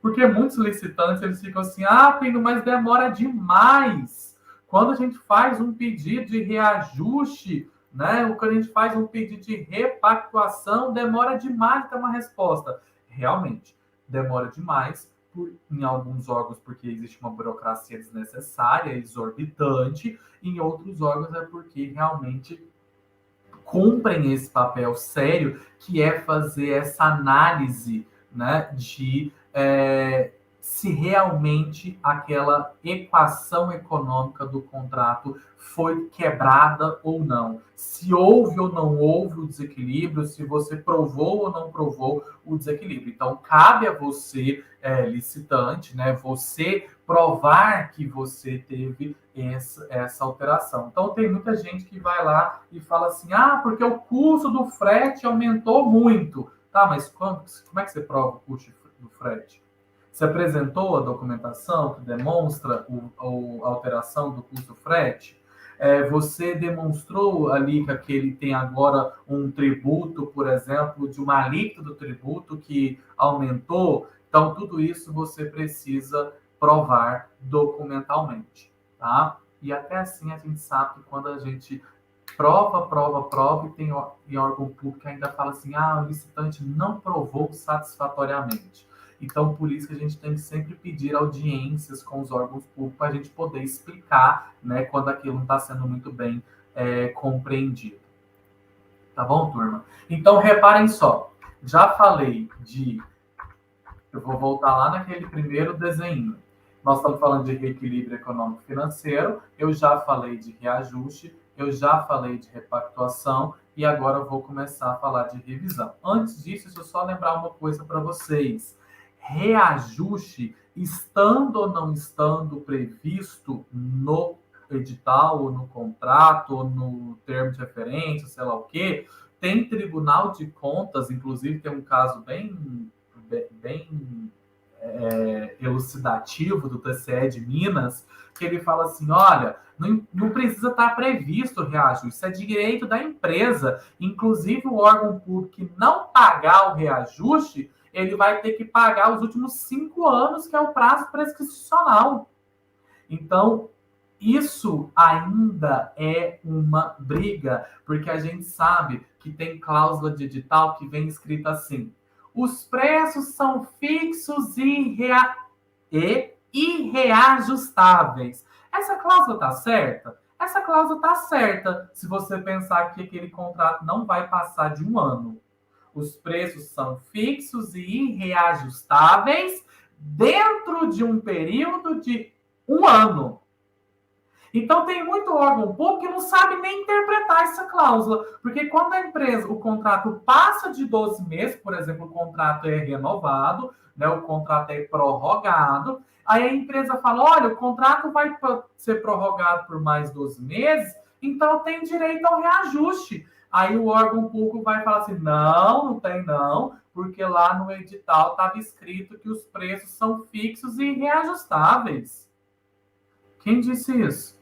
Porque muitos licitantes eles ficam assim, Plínio, mas demora demais. Quando a gente faz um pedido de reajuste, né? Ou quando a gente faz um pedido de repactuação, demora demais para uma resposta. Realmente, demora demais em alguns órgãos porque existe uma burocracia desnecessária, exorbitante, em outros órgãos é porque realmente cumprem esse papel sério, que é fazer essa análise, né, de se realmente aquela equação econômica do contrato foi quebrada ou não. Se houve ou não houve o desequilíbrio, se você provou ou não provou o desequilíbrio. Então, cabe a você, licitante, né, você provar que você teve essa alteração. Então, tem muita gente que vai lá e fala assim, porque o custo do frete aumentou muito. Tá, mas como é que você prova o custo do frete? Você apresentou a documentação que demonstra a alteração do custo frete? Você demonstrou ali que aquele tem agora um tributo, por exemplo, de uma alíquota do tributo que aumentou? Então, tudo isso você precisa provar documentalmente, tá? E até assim a gente sabe que quando a gente prova, e tem órgão público que ainda fala assim, o licitante não provou satisfatoriamente. Então, por isso que a gente tem que sempre pedir audiências com os órgãos públicos para a gente poder explicar, né, quando aquilo não está sendo muito bem compreendido. Tá bom, turma? Então, reparem só, já falei eu vou voltar lá naquele primeiro desenho. Nós estamos falando de reequilíbrio econômico-financeiro, eu já falei de reajuste, eu já falei de repactuação e agora eu vou começar a falar de revisão. Antes disso, deixa eu só lembrar uma coisa para vocês. Reajuste, estando ou não estando previsto no edital, ou no contrato, ou no termo de referência, sei lá o quê, tem Tribunal de Contas, inclusive tem um caso bem elucidativo do TCE de Minas, que ele fala assim, olha, não precisa estar previsto o reajuste, isso é direito da empresa. Inclusive, o órgão público que não pagar o reajuste, ele vai ter que pagar os últimos 5 anos, que é o prazo prescricional. Então, isso ainda é uma briga, porque a gente sabe que tem cláusula de edital que vem escrita assim: os preços são fixos e irreajustáveis. Essa cláusula está certa? Essa cláusula está certa se você pensar que aquele contrato não vai passar de 1 ano. Os preços são fixos e irreajustáveis dentro de um período de 1 ano. Então, tem muito órgão público que não sabe nem interpretar essa cláusula, porque quando a empresa, o contrato passa de 12 meses, por exemplo, o contrato é renovado, né, o contrato é prorrogado, aí a empresa fala, olha, o contrato vai ser prorrogado por mais 12 meses, então tem direito ao reajuste. Aí o órgão público vai falar assim, não tem não, porque lá no edital estava escrito que os preços são fixos e reajustáveis. Quem disse isso?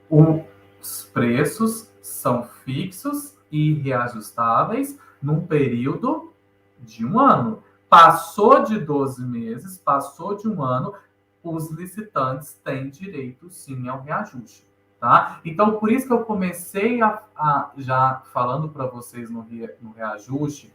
Os preços são fixos e reajustáveis num período de 1 ano. Passou de 12 meses, passou de 1 ano, os licitantes têm direito, sim, ao reajuste. Tá? Então, por isso que eu comecei já falando para vocês no reajuste,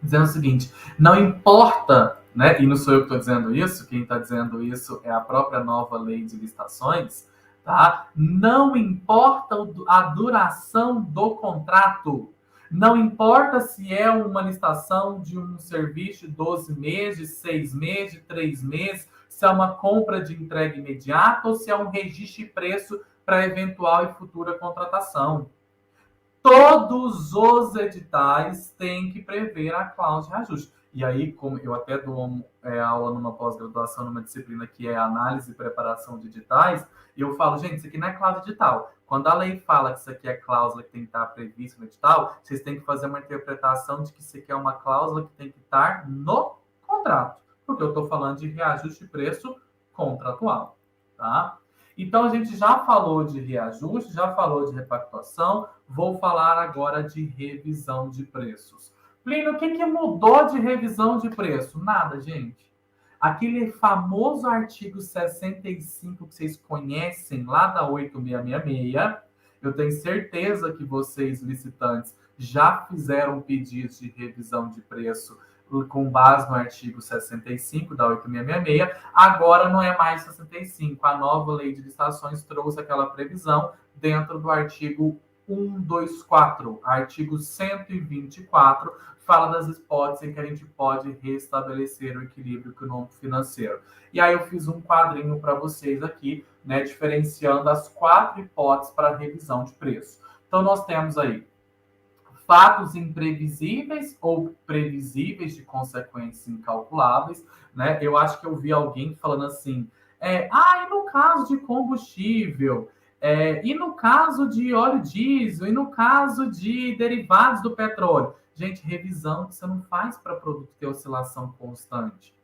dizendo o seguinte, não importa, né, e não sou eu que estou dizendo isso, quem está dizendo isso é a própria nova lei de licitações, tá? Não importa a duração do contrato, não importa se é uma licitação de um serviço de 12 meses, 6 meses, 3 meses, se é uma compra de entrega imediata ou se é um registro de preço para eventual e futura contratação. Todos os editais têm que prever a cláusula de reajuste. E aí, como eu até dou aula numa pós-graduação, numa disciplina que é análise e preparação de editais, e eu falo, gente, isso aqui não é cláusula de edital. Quando a lei fala que isso aqui é cláusula que tem que estar prevista no edital, vocês têm que fazer uma interpretação de que isso aqui é uma cláusula que tem que estar no contrato. Porque eu estou falando de reajuste de preço contratual. Tá? Então, a gente já falou de reajuste, já falou de repactuação, vou falar agora de revisão de preços. Plínio, o que mudou de revisão de preço? Nada, gente. Aquele famoso artigo 65 que vocês conhecem lá da 8666, eu tenho certeza que vocês, licitantes, já fizeram pedidos de revisão de preço com base no artigo 65 da 8666, agora não é mais 65. A nova lei de licitações trouxe aquela previsão dentro do artigo 124, artigo 124, fala das hipóteses em que a gente pode restabelecer o equilíbrio econômico-financeiro. E aí eu fiz um quadrinho para vocês aqui, né, diferenciando as 4 hipóteses para revisão de preço. Então, nós temos aí fatos imprevisíveis ou previsíveis de consequências incalculáveis, né? Eu acho que eu vi alguém falando assim, e no caso de combustível, e no caso de óleo diesel, e no caso de derivados do petróleo. Gente, revisão você não faz para produto ter oscilação constante.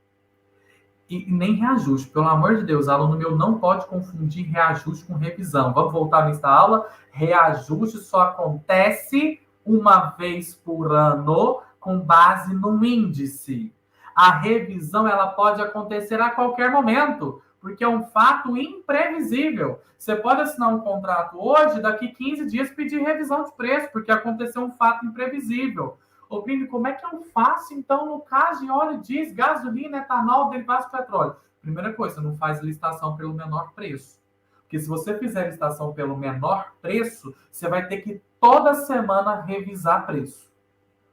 E nem reajuste, pelo amor de Deus, aluno meu não pode confundir reajuste com revisão. Vamos voltar nessa aula? Reajuste só acontece uma vez por ano, com base num índice. A revisão ela pode acontecer a qualquer momento, Porque é um fato imprevisível. Você pode assinar um contrato hoje, daqui 15 dias pedir revisão de preço, porque aconteceu um fato imprevisível. Ô, Plínio, como é que eu faço, então, no caso de óleo diesel, gasolina, etanol, derivados de petróleo? Primeira coisa, você não faz licitação pelo menor preço. Porque se você fizer licitação pelo menor preço, você vai ter que toda semana revisar preço.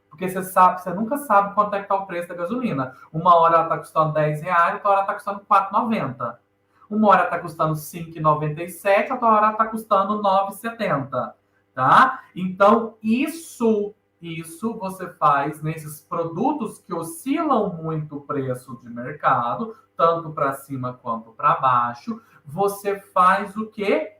Porque você nunca sabe quanto é que está o preço da gasolina. Uma hora ela está custando R$10, outra hora está custando R$4,90. Uma hora está custando R$5,97, outra hora está custando R$9,70. Tá? Então, isso você faz nesses produtos que oscilam muito o preço de mercado, tanto para cima quanto para baixo. Você faz o quê?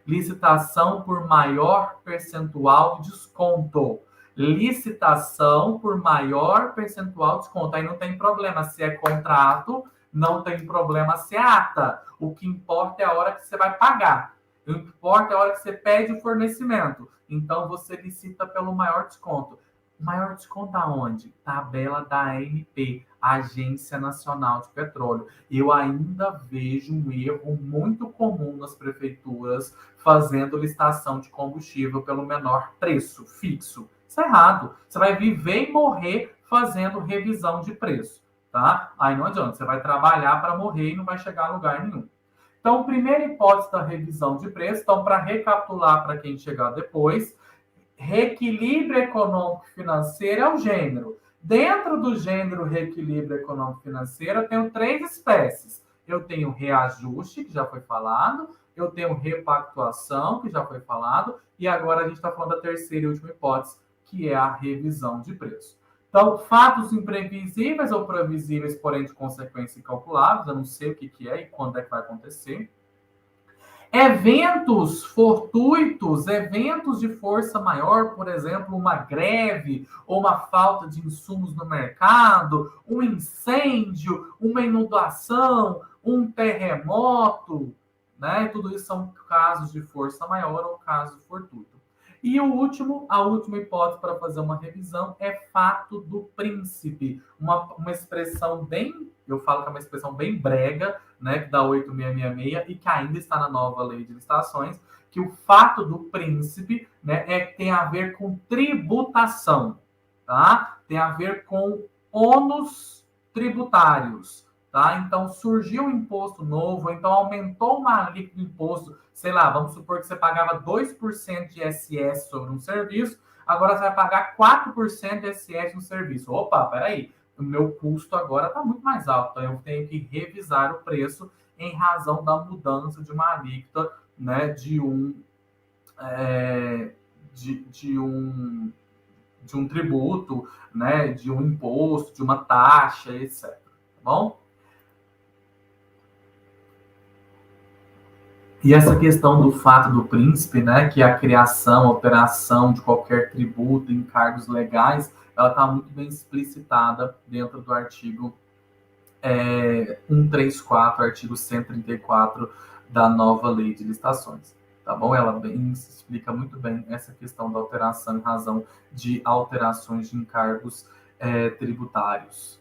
Licitação por maior percentual de desconto. Licitação por maior percentual de desconto. Aí não tem problema se é contrato, não tem problema se é ata. O que importa é a hora que você vai pagar. O que importa é a hora que você pede o fornecimento. Então, você licita pelo maior desconto. Maior desconto aonde? Tabela da ANP, Agência Nacional de Petróleo. Eu ainda vejo um erro muito comum nas prefeituras fazendo licitação de combustível pelo menor preço fixo. Isso é errado. Você vai viver e morrer fazendo revisão de preço, tá? Aí não adianta, você vai trabalhar para morrer e não vai chegar a lugar nenhum. Então, primeira hipótese da revisão de preço. Então, para recapitular para quem chegar depois, reequilíbrio econômico-financeiro é o gênero. Dentro do gênero reequilíbrio econômico-financeiro, eu tenho 3 espécies. Eu tenho reajuste, que já foi falado, eu tenho repactuação, que já foi falado, e agora a gente está falando da terceira e última hipótese, que é a revisão de preço. Então, fatos imprevisíveis ou previsíveis, porém de consequência incalculáveis, eu não sei o que é e quando é que vai acontecer. Eventos fortuitos, eventos de força maior, por exemplo, uma greve ou uma falta de insumos no mercado, um incêndio, uma inundação, um terremoto, né? Tudo isso são casos de força maior ou caso fortuito. E a última hipótese para fazer uma revisão é fato do príncipe. Uma expressão bem, eu falo que é uma expressão bem brega, né, que dá 8666 e que ainda está na nova lei de licitações, que o fato do príncipe, né, tem a ver com tributação, tá? Tem a ver com ônus tributários. Tá? Então, surgiu um imposto novo, então aumentou uma alíquota do imposto, sei lá, vamos supor que você pagava 2% de ISS sobre um serviço, agora você vai pagar 4% de ISS no serviço. Opa, peraí, o meu custo agora está muito mais alto, então eu tenho que revisar o preço em razão da mudança de uma alíquota, né, de um tributo, né, de um imposto, de uma taxa, etc. Tá bom? E essa questão do fato do príncipe, né, que é a criação, operação de qualquer tributo, encargos legais, ela está muito bem explicitada dentro do artigo 134, artigo 134 da nova lei de licitações. Tá bom? Ela explica muito bem essa questão da alteração em razão de alterações de encargos tributários.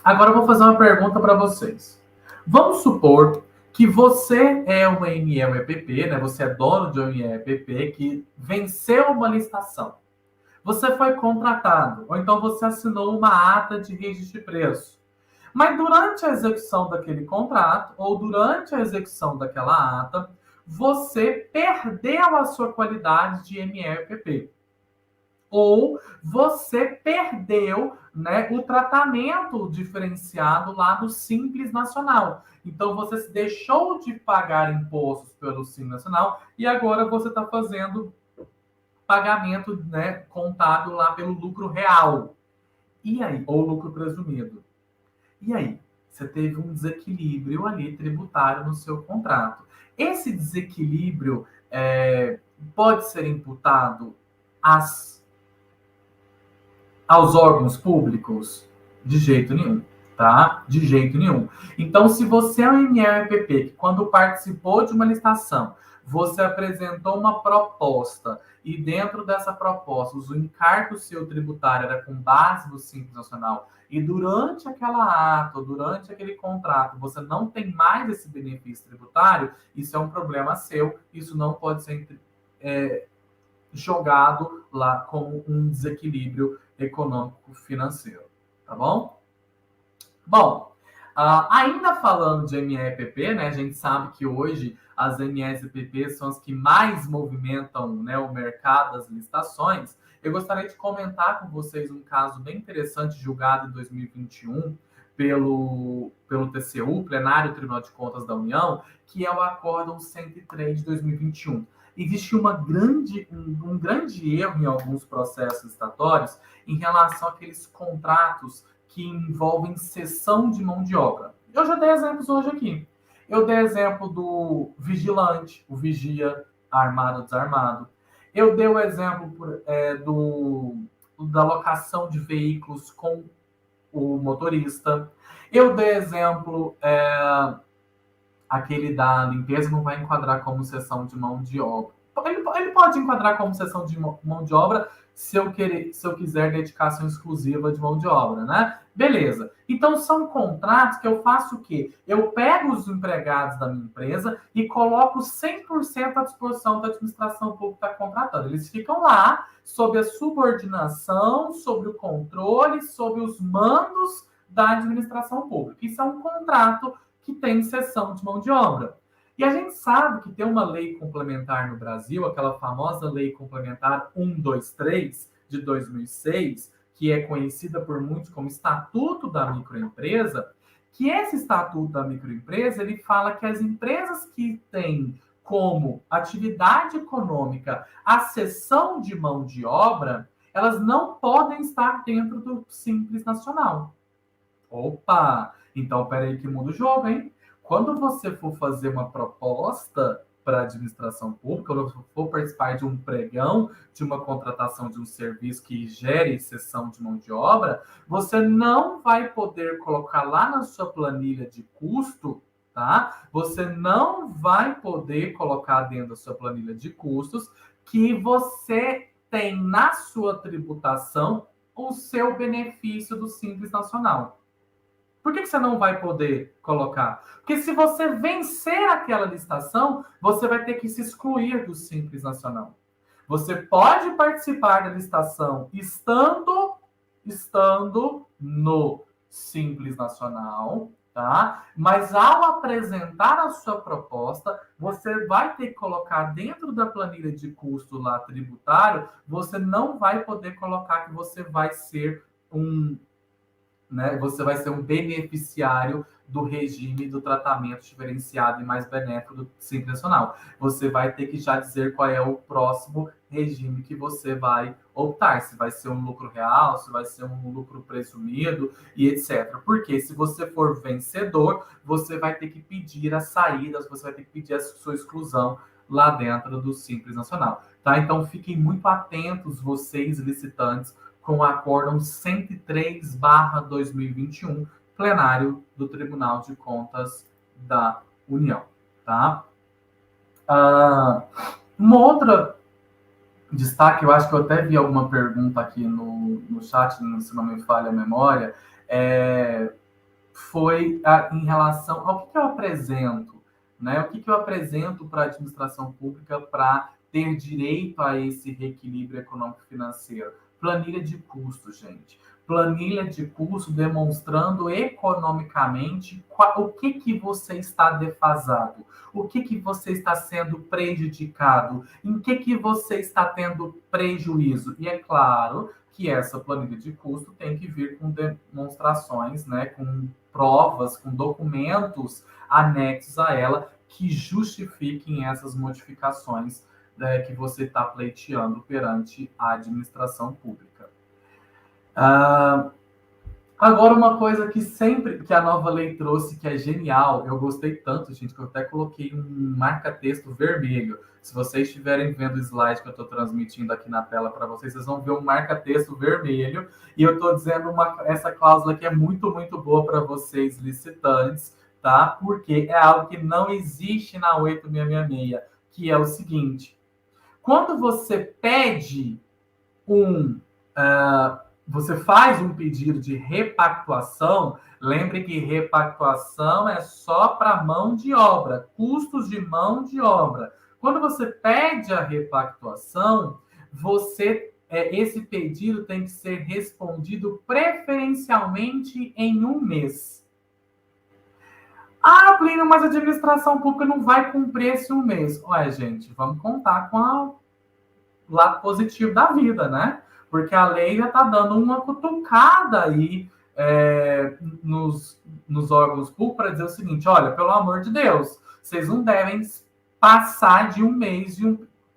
Agora eu vou fazer uma pergunta para vocês. Vamos supor que você é uma ME/EPP, né? Você é dono de uma ME/EPP que venceu uma licitação. Você foi contratado, ou então você assinou uma ata de registro de preço. Mas durante a execução daquele contrato, ou durante a execução daquela ata, você perdeu a sua qualidade de ME/EPP. Ou você perdeu, né, o tratamento diferenciado lá do Simples Nacional. Então, você deixou de pagar impostos pelo Simples Nacional e agora você está fazendo pagamento, né, contado lá pelo lucro real. E aí? Ou lucro presumido. E aí? Você teve um desequilíbrio ali tributário no seu contrato. Esse desequilíbrio pode ser imputado aos órgãos públicos? De jeito nenhum, tá? De jeito nenhum. Então, se você é um ME/EPP que quando participou de uma licitação, você apresentou uma proposta e dentro dessa proposta, o encargo seu tributário era com base no Simples Nacional, e durante aquela ata, durante aquele contrato, você não tem mais esse benefício tributário, isso é um problema seu, isso não pode ser jogado lá como um desequilíbrio econômico-financeiro, tá bom? Bom, ainda falando de MEPP, né, a gente sabe que hoje as MESPP são as que mais movimentam, né, o mercado das licitações. Eu gostaria de comentar com vocês um caso bem interessante julgado em 2021 pelo TCU, Plenário Tribunal de Contas da União, que é o Acórdão 103 de 2021. Existe um grande erro em alguns processos licitatórios em relação àqueles contratos que envolvem cessão de mão de obra. Eu já dei exemplos hoje aqui. Eu dei exemplo do vigilante, o vigia, armado, desarmado. Eu dei o exemplo da locação de veículos com o motorista. Eu dei exemplo, aquele da limpeza não vai enquadrar como cessão de mão de obra. Ele pode enquadrar como cessão de mão de obra se eu quiser dedicação exclusiva de mão de obra, né? Beleza. Então, são contratos que eu faço o quê? Eu pego os empregados da minha empresa e coloco 100% à disposição da administração pública que está contratando. Eles ficam lá sob a subordinação, sob o controle, sob os mandos da administração pública. Isso é um contrato que tem cessão de mão de obra. E a gente sabe que tem uma lei complementar no Brasil, aquela famosa Lei Complementar 123 de 2006, que é conhecida por muitos como Estatuto da Microempresa, que esse Estatuto da Microempresa, ele fala que as empresas que têm como atividade econômica a cessão de mão de obra, elas não podem estar dentro do Simples Nacional. Opa! Então, peraí que muda o jogo, hein? Quando você for fazer uma proposta para a administração pública, quando você for participar de um pregão, de uma contratação de um serviço que gere cessão de mão de obra, você não vai poder colocar lá na sua planilha de custo, tá? Você não vai poder colocar dentro da sua planilha de custos que você tem na sua tributação o seu benefício do Simples Nacional. Por que você não vai poder colocar? Porque se você vencer aquela licitação, você vai ter que se excluir do Simples Nacional. Você pode participar da licitação estando no Simples Nacional, tá? Mas ao apresentar a sua proposta, você vai ter que colocar dentro da planilha de custo lá tributário, você não vai poder colocar que você vai ser você vai ser um beneficiário do regime do tratamento diferenciado e mais benéfico do Simples Nacional. Você vai ter que já dizer qual é o próximo regime que você vai optar, se vai ser um lucro real, se vai ser um lucro presumido e etc. Porque se você for vencedor, você vai ter que pedir as saídas, você vai ter que pedir a sua exclusão lá dentro do Simples Nacional. Tá? Então fiquem muito atentos, vocês licitantes, com o Acórdão 103/2021, plenário do Tribunal de Contas da União. Tá? Uma outra destaque, eu acho que eu até vi alguma pergunta aqui no chat, se não me falha a memória, foi em relação ao que eu apresento, né? O que eu apresento para a administração pública para ter direito a esse reequilíbrio econômico-financeiro? Planilha de custo, gente. Planilha de custo demonstrando economicamente o que você está defasado, o que você está sendo prejudicado, em que você está tendo prejuízo. E é claro que essa planilha de custo tem que vir com demonstrações, né, com provas, com documentos anexos a ela que justifiquem essas modificações que você está pleiteando perante a administração pública. Agora, uma coisa que a nova lei trouxe, que é genial, eu gostei tanto, gente, que eu até coloquei um marca-texto vermelho. Se vocês estiverem vendo o slide que eu estou transmitindo aqui na tela para vocês, vocês vão ver um marca-texto vermelho, e eu estou dizendo essa cláusula que é muito, muito boa para vocês, licitantes, tá? Porque é algo que não existe na 8666, que é o seguinte: Quando você pede você faz um pedido de repactuação, lembre que repactuação é só para mão de obra, custos de mão de obra. Quando você pede a repactuação, esse pedido tem que ser respondido preferencialmente em um mês. Ah, Plínio, mas a administração pública não vai cumprir esse um mês. Olha, gente, vamos contar com o lado positivo da vida, né? Porque a lei já está dando uma cutucada aí nos órgãos públicos para dizer o seguinte: olha, pelo amor de Deus, vocês não devem passar de um mês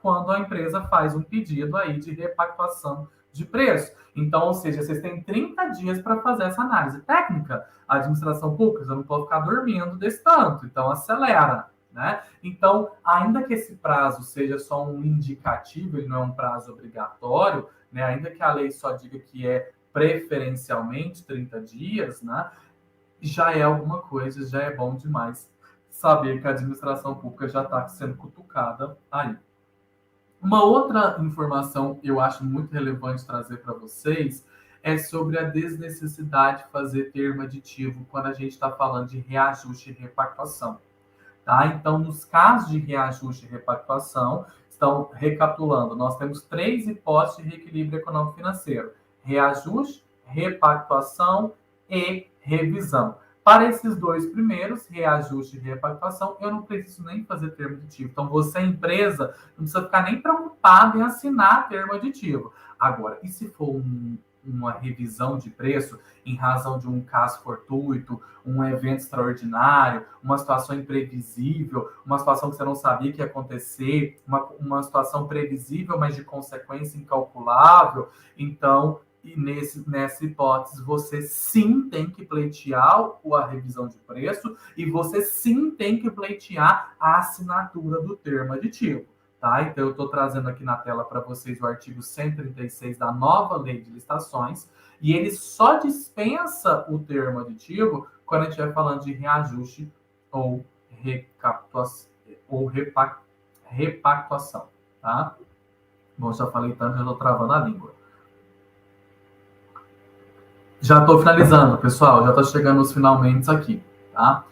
quando a empresa faz um pedido aí de repactuação de preço. Então, ou seja, vocês têm 30 dias para fazer essa análise técnica. A administração pública, você não pode ficar dormindo desse tanto, então acelera. Né? Então, ainda que esse prazo seja só um indicativo, ele não é um prazo obrigatório, né? Ainda que a lei só diga que é preferencialmente 30 dias, né? Já é alguma coisa, já é bom demais saber que a administração pública já está sendo cutucada aí. Uma outra informação que eu acho muito relevante trazer para vocês é sobre a desnecessidade de fazer termo aditivo quando a gente está falando de reajuste e repactuação. Tá? Então, nos casos de reajuste e repactuação, estão recapitulando, nós temos 3 hipóteses de reequilíbrio econômico-financeiro: reajuste, repactuação e revisão. Para esses 2 primeiros, reajuste e repactuação, eu não preciso nem fazer termo aditivo. Então, você, empresa, não precisa ficar nem preocupado em assinar termo aditivo. Agora, e se for uma revisão de preço em razão de um caso fortuito, um evento extraordinário, uma situação imprevisível, uma situação que você não sabia que ia acontecer, uma situação previsível, mas de consequência incalculável? Então, nessa hipótese, você sim tem que pleitear a revisão de preço e você sim tem que pleitear a assinatura do termo aditivo. Tá? Então, eu estou trazendo aqui na tela para vocês o artigo 136 da nova Lei de Licitações, e ele só dispensa o termo aditivo quando a gente estiver falando de reajuste ou repactuação. Tá? Bom, já falei tanto, já estou travando a língua. Já estou finalizando, pessoal, já estou chegando aos finalmente aqui. Tá?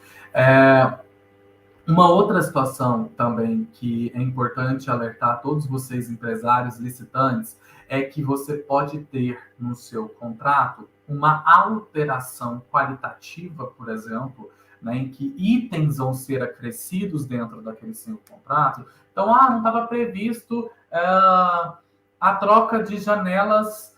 Uma outra situação também que é importante alertar a todos vocês, empresários, licitantes, é que você pode ter no seu contrato uma alteração qualitativa, por exemplo, né, em que itens vão ser acrescidos dentro daquele seu contrato. Então, não estava previsto a troca de janelas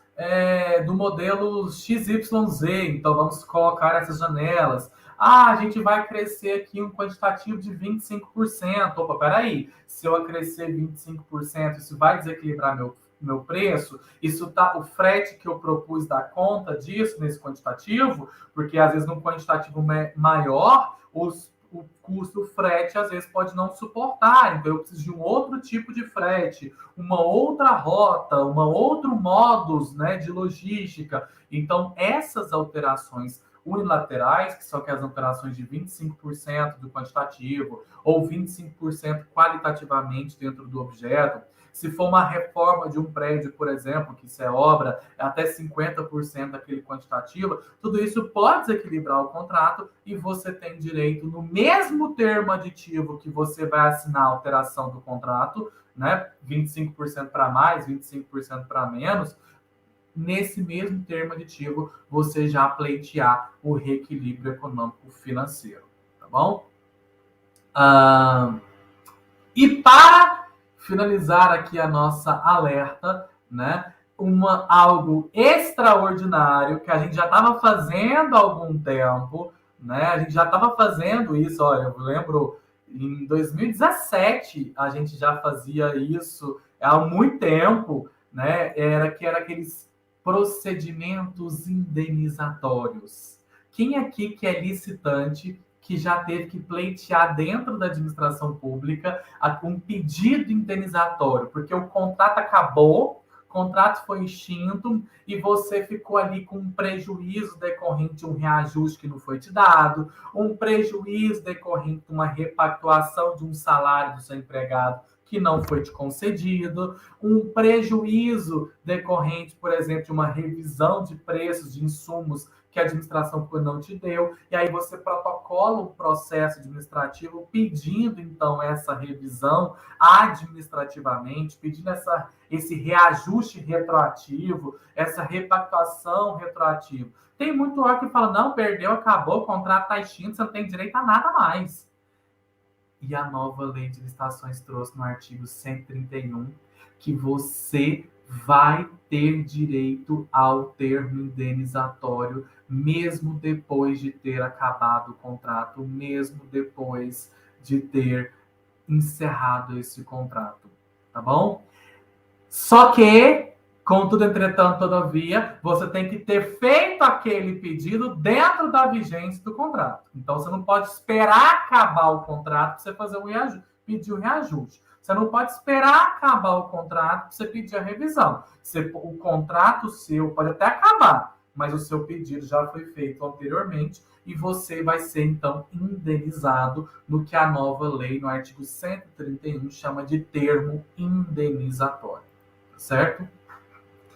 do modelo XYZ, então vamos colocar essas janelas. A gente vai crescer aqui um quantitativo de 25%. Opa, peraí, se eu crescer 25%, isso vai desequilibrar meu preço? Isso tá, o frete que eu propus dá conta disso nesse quantitativo? Porque às vezes no quantitativo maior, o custo do frete às vezes pode não suportar, então eu preciso de um outro tipo de frete, uma outra rota, outro modus, né, de logística. Então, essas alterações unilaterais, que são aquelas alterações de 25% do quantitativo ou 25% qualitativamente dentro do objeto. Se for uma reforma de um prédio, por exemplo, que isso é obra, é até 50% daquele quantitativo, tudo isso pode desequilibrar o contrato e você tem direito, no mesmo termo aditivo que você vai assinar a alteração do contrato, né, 25% para mais, 25% para menos, nesse mesmo termo aditivo, você já pleitear o reequilíbrio econômico-financeiro, tá bom? E para finalizar aqui a nossa alerta, né? Algo extraordinário que a gente já estava fazendo há algum tempo, né? A gente já estava fazendo isso, olha, eu lembro em 2017 a gente já fazia isso há muito tempo, né? Era aqueles procedimentos indenizatórios. Quem aqui que é licitante que já teve que pleitear dentro da administração pública um pedido indenizatório, porque o contrato acabou, o contrato foi extinto e você ficou ali com um prejuízo decorrente de um reajuste que não foi te dado, um prejuízo decorrente de uma repactuação de um salário do seu empregado que não foi te concedido, um prejuízo decorrente, por exemplo, de uma revisão de preços de insumos que a administração não te deu, e aí você protocola um processo administrativo pedindo, então, essa revisão administrativamente, pedindo esse reajuste retroativo, essa repactuação retroativa. Tem muito órgão que fala, não, perdeu, acabou, o contrato está extinto, você não tem direito a nada mais. E a nova lei de licitações trouxe no artigo 131 que você vai ter direito ao termo indenizatório, mesmo depois de ter acabado o contrato, mesmo depois de ter encerrado esse contrato, tá bom? Só que, contudo, entretanto, todavia, você tem que ter feito aquele pedido dentro da vigência do contrato. Então, você não pode esperar acabar o contrato para você fazer pedir o reajuste. Você não pode esperar acabar o contrato para você pedir a revisão. O contrato seu pode até acabar, mas o seu pedido já foi feito anteriormente e você vai ser, então, indenizado no que a nova lei, no artigo 131, chama de termo indenizatório. Certo?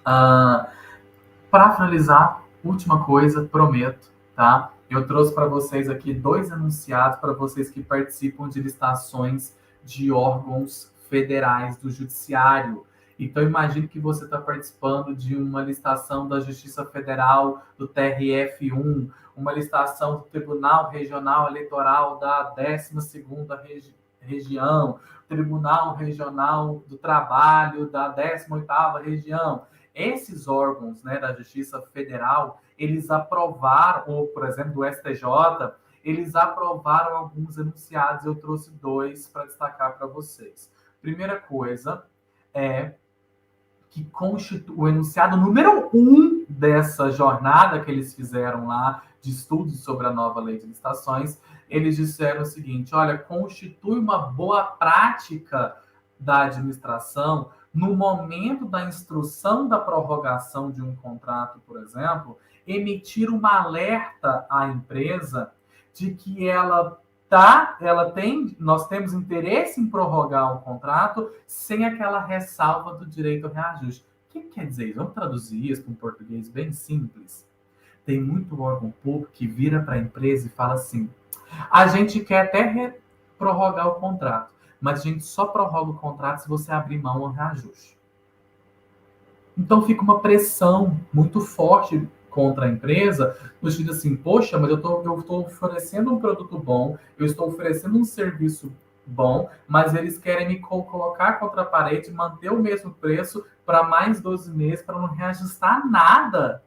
Para finalizar, última coisa, prometo, tá? Eu trouxe para vocês aqui 2 enunciados para vocês que participam de licitações de órgãos federais do Judiciário. Então, imagine que você está participando de uma licitação da Justiça Federal do TRF1, uma licitação do Tribunal Regional Eleitoral da 12ª Região, Tribunal Regional do Trabalho da 18ª Região. Esses órgãos, né, da Justiça Federal, eles aprovaram, ou, por exemplo, do STJ, eles aprovaram alguns enunciados. Eu trouxe 2 para destacar para vocês. Primeira coisa é que o enunciado número 1 dessa jornada que eles fizeram lá, de estudos sobre a nova lei de licitações, eles disseram o seguinte: olha, constitui uma boa prática da administração, no momento da instrução da prorrogação de um contrato, por exemplo, emitir uma alerta à empresa de que nós temos interesse em prorrogar o contrato sem aquela ressalva do direito ao reajuste. O que quer dizer isso? Vamos traduzir isso para um português bem simples. Tem muito órgão público que vira para a empresa e fala assim: a gente quer até prorrogar o contrato, mas a gente só prorroga o contrato se você abrir mão ao reajuste. Então fica uma pressão muito forte contra a empresa, no sentido assim, poxa, mas eu estou oferecendo um produto bom, eu estou oferecendo um serviço bom, mas eles querem me colocar contra a parede, manter o mesmo preço para mais 12 meses, para não reajustar nada.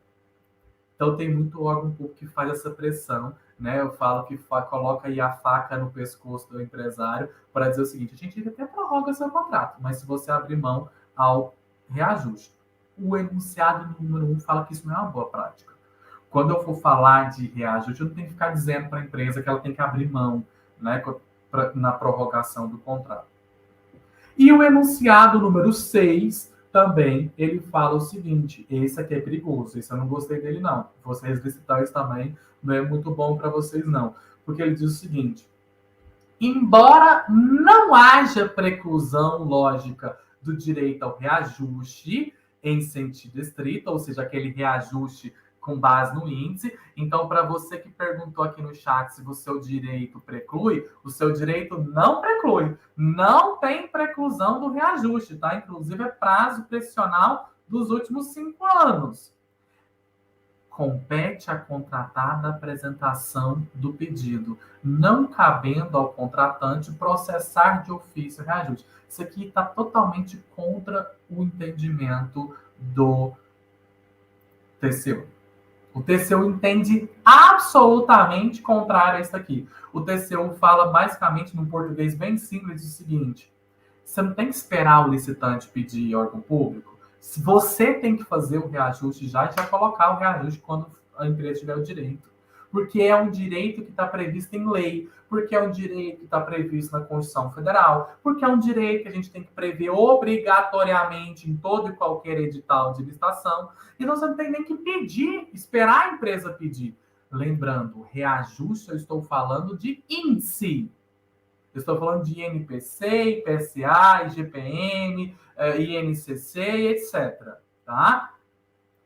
Então tem muito órgão público que faz essa pressão, né? Eu falo que coloca aí a faca no pescoço do empresário para dizer o seguinte: a gente até prorroga seu contrato, mas se você abrir mão ao reajuste. O enunciado número 1 fala que isso não é uma boa prática. Quando eu for falar de reajuste, eu não tenho que ficar dizendo para a empresa que ela tem que abrir mão, né, na prorrogação do contrato. E o enunciado número 6 também, ele fala o seguinte: esse aqui é perigoso, esse eu não gostei dele não. Vocês visitarem isso também, não é muito bom para vocês não. Porque ele diz o seguinte: embora não haja preclusão lógica do direito ao reajuste em sentido estrito, ou seja, aquele reajuste com base no índice. Então, para você que perguntou aqui no chat se o seu direito preclui, o seu direito não preclui. Não tem preclusão do reajuste, tá? Inclusive, é prazo pressional dos últimos 5 anos. Compete à contratada a apresentação do pedido, não cabendo ao contratante processar de ofício o reajuste. Isso aqui está totalmente contra o entendimento do TCU. O TCU entende absolutamente contrário a isso aqui. O TCU fala basicamente, num português bem simples, o seguinte: você não tem que esperar o licitante pedir órgão público. Se você tem que fazer o reajuste já colocar o reajuste quando a empresa tiver o direito. Porque é um direito que está previsto em lei, porque é um direito que está previsto na Constituição Federal, porque é um direito que a gente tem que prever obrigatoriamente em todo e qualquer edital de licitação. E você não tem nem que pedir, esperar a empresa pedir. Lembrando, reajuste, eu estou falando de índice. Eu estou falando de INPC, IPSA, IGPM, INCC, etc. Tá?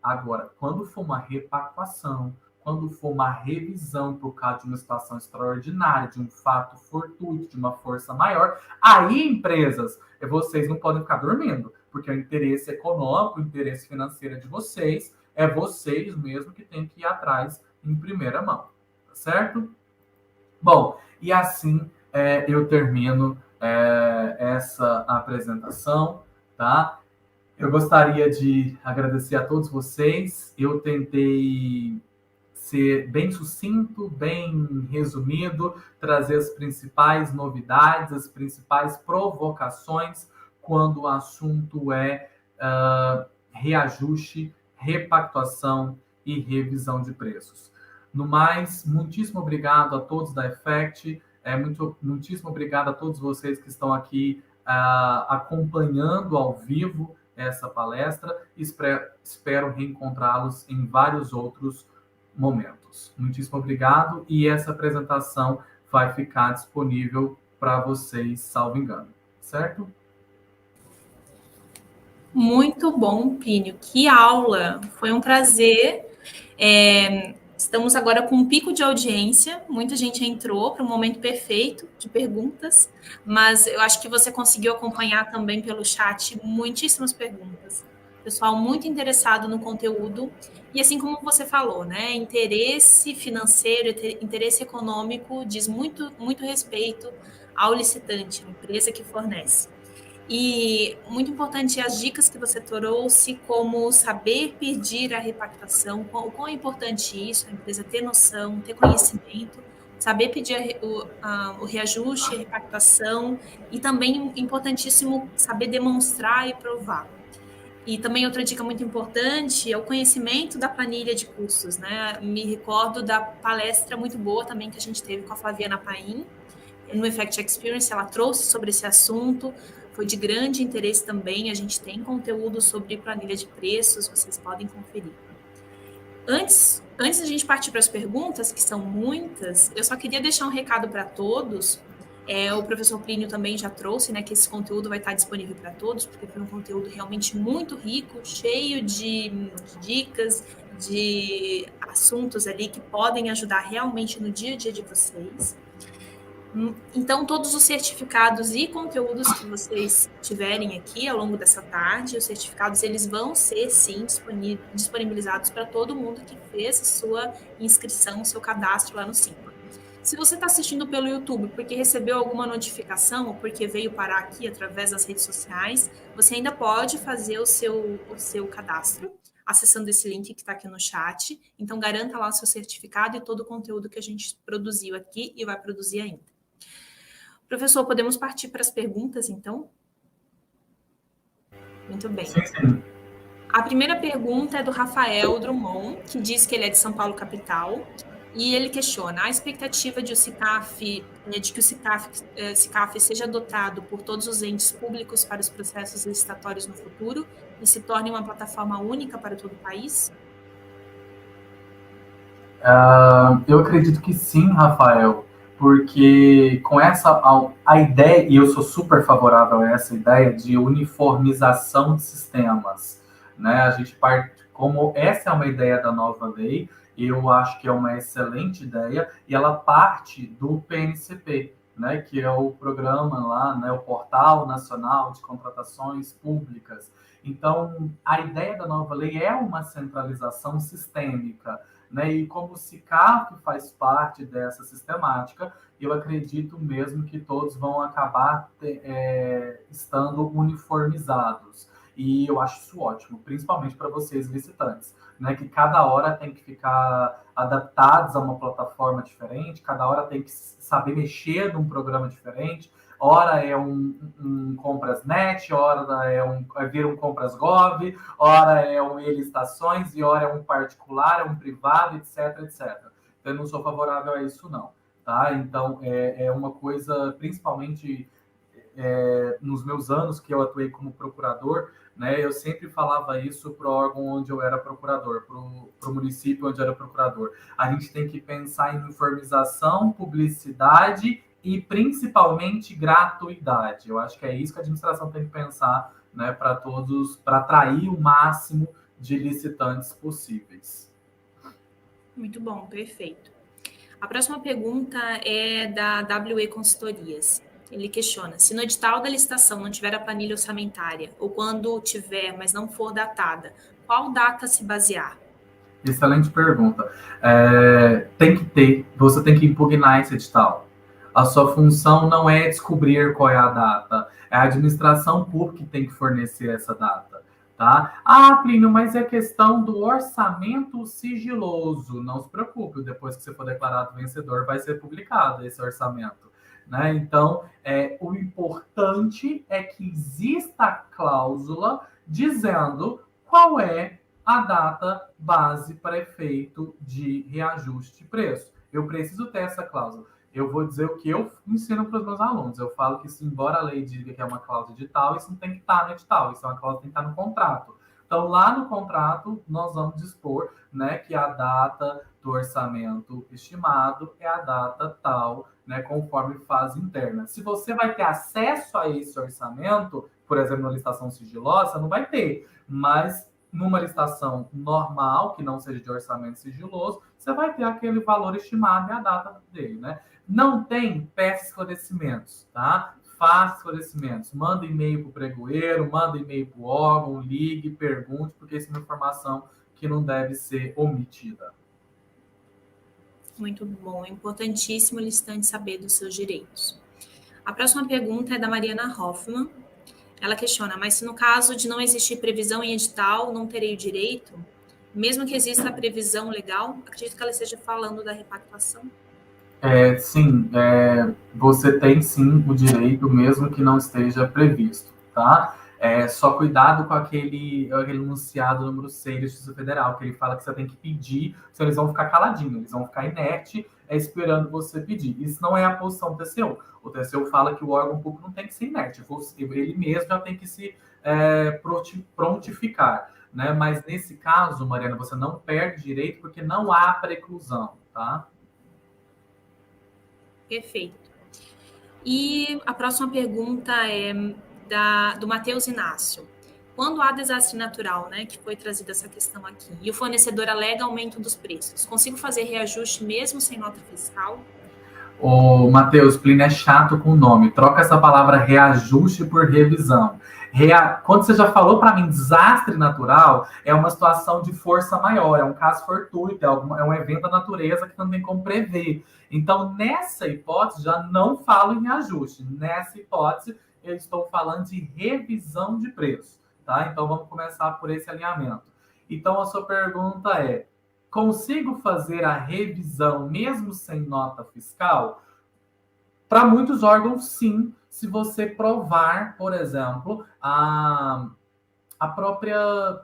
Agora, quando for uma repactuação, quando for uma revisão por causa de uma situação extraordinária, de um fato fortuito, de uma força maior, aí, empresas, vocês não podem ficar dormindo, porque o interesse econômico, o interesse financeiro de vocês, é vocês mesmo que têm que ir atrás em primeira mão, tá certo? Bom, e assim eu termino essa apresentação, tá? Eu gostaria de agradecer a todos vocês. Eu tentei ser bem sucinto, bem resumido, trazer as principais novidades, as principais provocações quando o assunto é reajuste, repactuação e revisão de preços. No mais, muitíssimo obrigado a todos da Effect, muitíssimo obrigado a todos vocês que estão aqui acompanhando ao vivo essa palestra. Espero reencontrá-los em vários outros momentos. Muitíssimo obrigado, e essa apresentação vai ficar disponível para vocês, salvo engano, certo? Muito bom, Plínio. Que aula! Foi um prazer. Estamos agora com um pico de audiência. Muita gente entrou para um momento perfeito de perguntas, mas eu acho que você conseguiu acompanhar também pelo chat muitíssimas perguntas. Pessoal muito interessado no conteúdo. E assim como você falou, né? Interesse financeiro, interesse econômico diz muito, muito respeito ao licitante, a empresa que fornece. E muito importante as dicas que você trouxe, como saber pedir a repactação, o quão é importante isso, a empresa ter noção, ter conhecimento, saber pedir o reajuste, a repactação, e também importantíssimo saber demonstrar e provar. E também outra dica muito importante é o conhecimento da planilha de custos, né? Me recordo da palestra muito boa também que a gente teve com a Flaviana Paim, no Effect Experience, ela trouxe sobre esse assunto, foi de grande interesse também. A gente tem conteúdo sobre planilha de preços, vocês podem conferir. Antes da gente partir para as perguntas, que são muitas, eu só queria deixar um recado para todos. O professor Plínio também já trouxe, né, que esse conteúdo vai estar disponível para todos, porque foi um conteúdo realmente muito rico, cheio de dicas, de assuntos ali que podem ajudar realmente no dia a dia de vocês. Então, todos os certificados e conteúdos que vocês tiverem aqui ao longo dessa tarde, os certificados, eles vão ser, sim, disponibilizados para todo mundo que fez a sua inscrição, seu cadastro lá no Simpla. Se você está assistindo pelo YouTube porque recebeu alguma notificação ou porque veio parar aqui através das redes sociais, você ainda pode fazer o seu cadastro acessando esse link que está aqui no chat. Então, garanta lá o seu certificado e todo o conteúdo que a gente produziu aqui e vai produzir ainda. Professor, podemos partir para as perguntas, então? Muito bem. Sim. A primeira pergunta é do Rafael Drummond, que diz que ele é de São Paulo, capital, e ele questiona a expectativa de que o SICAF seja adotado por todos os entes públicos para os processos licitatórios no futuro e se torne uma plataforma única para todo o país? Eu acredito que sim, Rafael, porque com a ideia, e eu sou super favorável a essa ideia de uniformização de sistemas, né? A gente parte, como essa é uma ideia da nova lei, eu acho que é uma excelente ideia, e ela parte do PNCP, né? Que é o programa lá, né? O Portal Nacional de Contratações Públicas. Então, a ideia da nova lei é uma centralização sistêmica, né? E como o SICAF faz parte dessa sistemática, eu acredito mesmo que todos vão acabar estando uniformizados. E eu acho isso ótimo, principalmente para vocês licitantes, né? Que cada hora tem que ficar adaptados a uma plataforma diferente, cada hora tem que saber mexer num programa diferente. Ora é um Compras.net, ora vira um Compras.gov, ora é um e-licitações, e ora é um particular, é um privado, etc, etc. Então, eu não sou favorável a isso, não. Tá? Então, é uma coisa, principalmente nos meus anos que eu atuei como procurador, né, eu sempre falava isso para o órgão onde eu era procurador, para o município onde eu era procurador. A gente tem que pensar em uniformização, publicidade e principalmente gratuidade. Eu acho que é isso que a administração tem que pensar, né, para todos, para atrair o máximo de licitantes possíveis. Muito bom, perfeito. A próxima pergunta é da WE Consultorias. Ele questiona: se no edital da licitação não tiver a planilha orçamentária, ou quando tiver, mas não for datada, qual data se basear? Excelente pergunta. Tem que ter, você tem que impugnar esse edital. A sua função não é descobrir qual é a data, é a administração pública que tem que fornecer essa data. Tá? Ah, Plínio, mas é questão do orçamento sigiloso. Não se preocupe, depois que você for declarado vencedor, vai ser publicado esse orçamento. Né? Então, o importante é que exista a cláusula dizendo qual é a data base para efeito de reajuste de preço. Eu preciso ter essa cláusula. Eu vou dizer o que eu ensino para os meus alunos. Eu falo que, embora a lei diga que é uma cláusula edital, isso não tem que estar no edital, isso é uma cláusula que tem que estar no contrato. Então, lá no contrato, nós vamos dispor, né, que a data do orçamento estimado é a data tal, né, conforme fase interna. Se você vai ter acesso a esse orçamento, por exemplo, na licitação sigilosa, não vai ter, mas numa licitação normal, que não seja de orçamento sigiloso, você vai ter aquele valor estimado e a data dele, né? Não tem, peça esclarecimentos, tá? Faça esclarecimentos. Manda e-mail para o pregoeiro, manda e-mail para o órgão, ligue, pergunte, porque isso é uma informação que não deve ser omitida. Muito bom, é importantíssimo o licitante saber dos seus direitos. A próxima pergunta é da Mariana Hoffman. Ela questiona: mas se no caso de não existir previsão em edital, não terei o direito? Mesmo que exista a previsão legal? Acredito que ela esteja falando da repactuação. Sim, você tem sim o direito, mesmo que não esteja previsto, tá? Só cuidado com aquele enunciado número 6 da Justiça Federal, que ele fala que você tem que pedir, senão eles vão ficar caladinhos, eles vão ficar inerte, esperando você pedir. Isso não é a posição do TCU. O TCU fala que o órgão público não tem que ser inerte, ele mesmo já tem que se prontificar, né? Mas nesse caso, Mariana, você não perde direito porque não há preclusão, tá? Perfeito. E a próxima pergunta é do Matheus Inácio. Quando há desastre natural, né, que foi trazida essa questão aqui, e o fornecedor alega aumento dos preços, consigo fazer reajuste mesmo sem nota fiscal? Ô, Matheus, Plínio é chato com o nome. Troca essa palavra reajuste por revisão. Quando você já falou para mim desastre natural, é uma situação de força maior, é um caso fortuito, é um evento da natureza que não tem como prever. Então, nessa hipótese, já não falo em reajuste. Nessa hipótese, eu estou falando de revisão de preço. Tá? Então, vamos começar por esse alinhamento. Então, a sua pergunta é: consigo fazer a revisão mesmo sem nota fiscal? Para muitos órgãos, sim, se você provar, por exemplo, a própria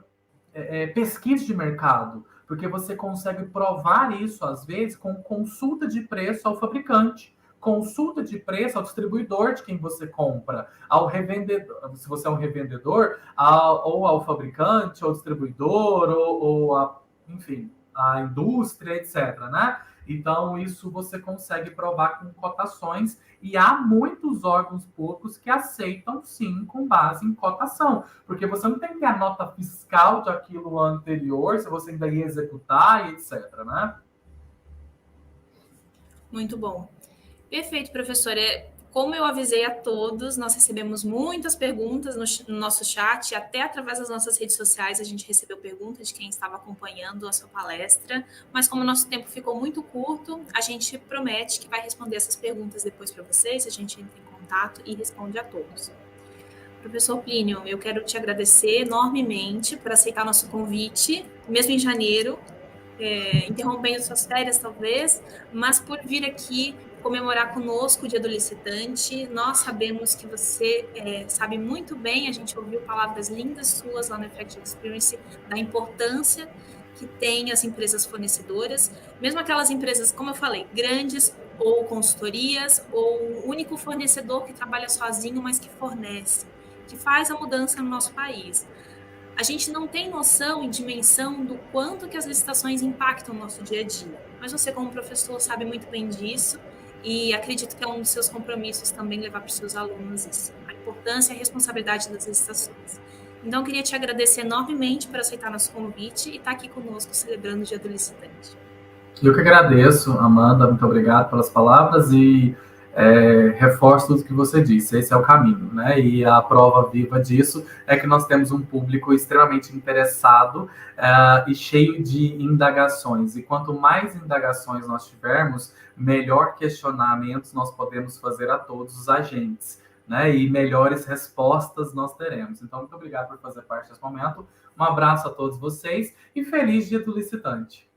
pesquisa de mercado, porque você consegue provar isso, às vezes, com consulta de preço ao fabricante, consulta de preço ao distribuidor de quem você compra, ao revendedor, se você é um revendedor, ou ao fabricante, ou distribuidor, enfim, a indústria, etc., né? Então, isso você consegue provar com cotações e há muitos órgãos públicos que aceitam, sim, com base em cotação, porque você não tem que ter a nota fiscal de aquilo anterior, se você ainda ia executar e etc., né? Muito bom. Perfeito, professor. Como eu avisei a todos, nós recebemos muitas perguntas no nosso chat, até através das nossas redes sociais a gente recebeu perguntas de quem estava acompanhando a sua palestra, mas como o nosso tempo ficou muito curto, a gente promete que vai responder essas perguntas depois para vocês, a gente entra em contato e responde a todos. Professor Plínio, eu quero te agradecer enormemente por aceitar nosso convite, mesmo em janeiro, interrompendo suas férias talvez, mas por vir aqui comemorar conosco o Dia do Licitante. Nós sabemos que você sabe muito bem, a gente ouviu palavras lindas suas lá no Effective Experience, da importância que tem as empresas fornecedoras, mesmo aquelas empresas, como eu falei, grandes ou consultorias, ou o único fornecedor que trabalha sozinho, mas que fornece, que faz a mudança no nosso país. A gente não tem noção e dimensão do quanto que as licitações impactam o nosso dia a dia. Mas você, como professor, sabe muito bem disso e acredito que é um dos seus compromissos também levar para os seus alunos isso, a importância e a responsabilidade das licitações. Então, eu queria te agradecer enormemente por aceitar nosso convite e estar aqui conosco celebrando o Dia do Licitante. Eu que agradeço, Amanda, muito obrigado pelas palavras e reforço tudo que você disse, esse é o caminho, né? E a prova viva disso é que nós temos um público extremamente interessado e cheio de indagações. E quanto mais indagações nós tivermos, melhor questionamentos nós podemos fazer a todos os agentes, né? E melhores respostas nós teremos. Então, muito obrigado por fazer parte desse momento. Um abraço a todos vocês e feliz Dia do Licitante.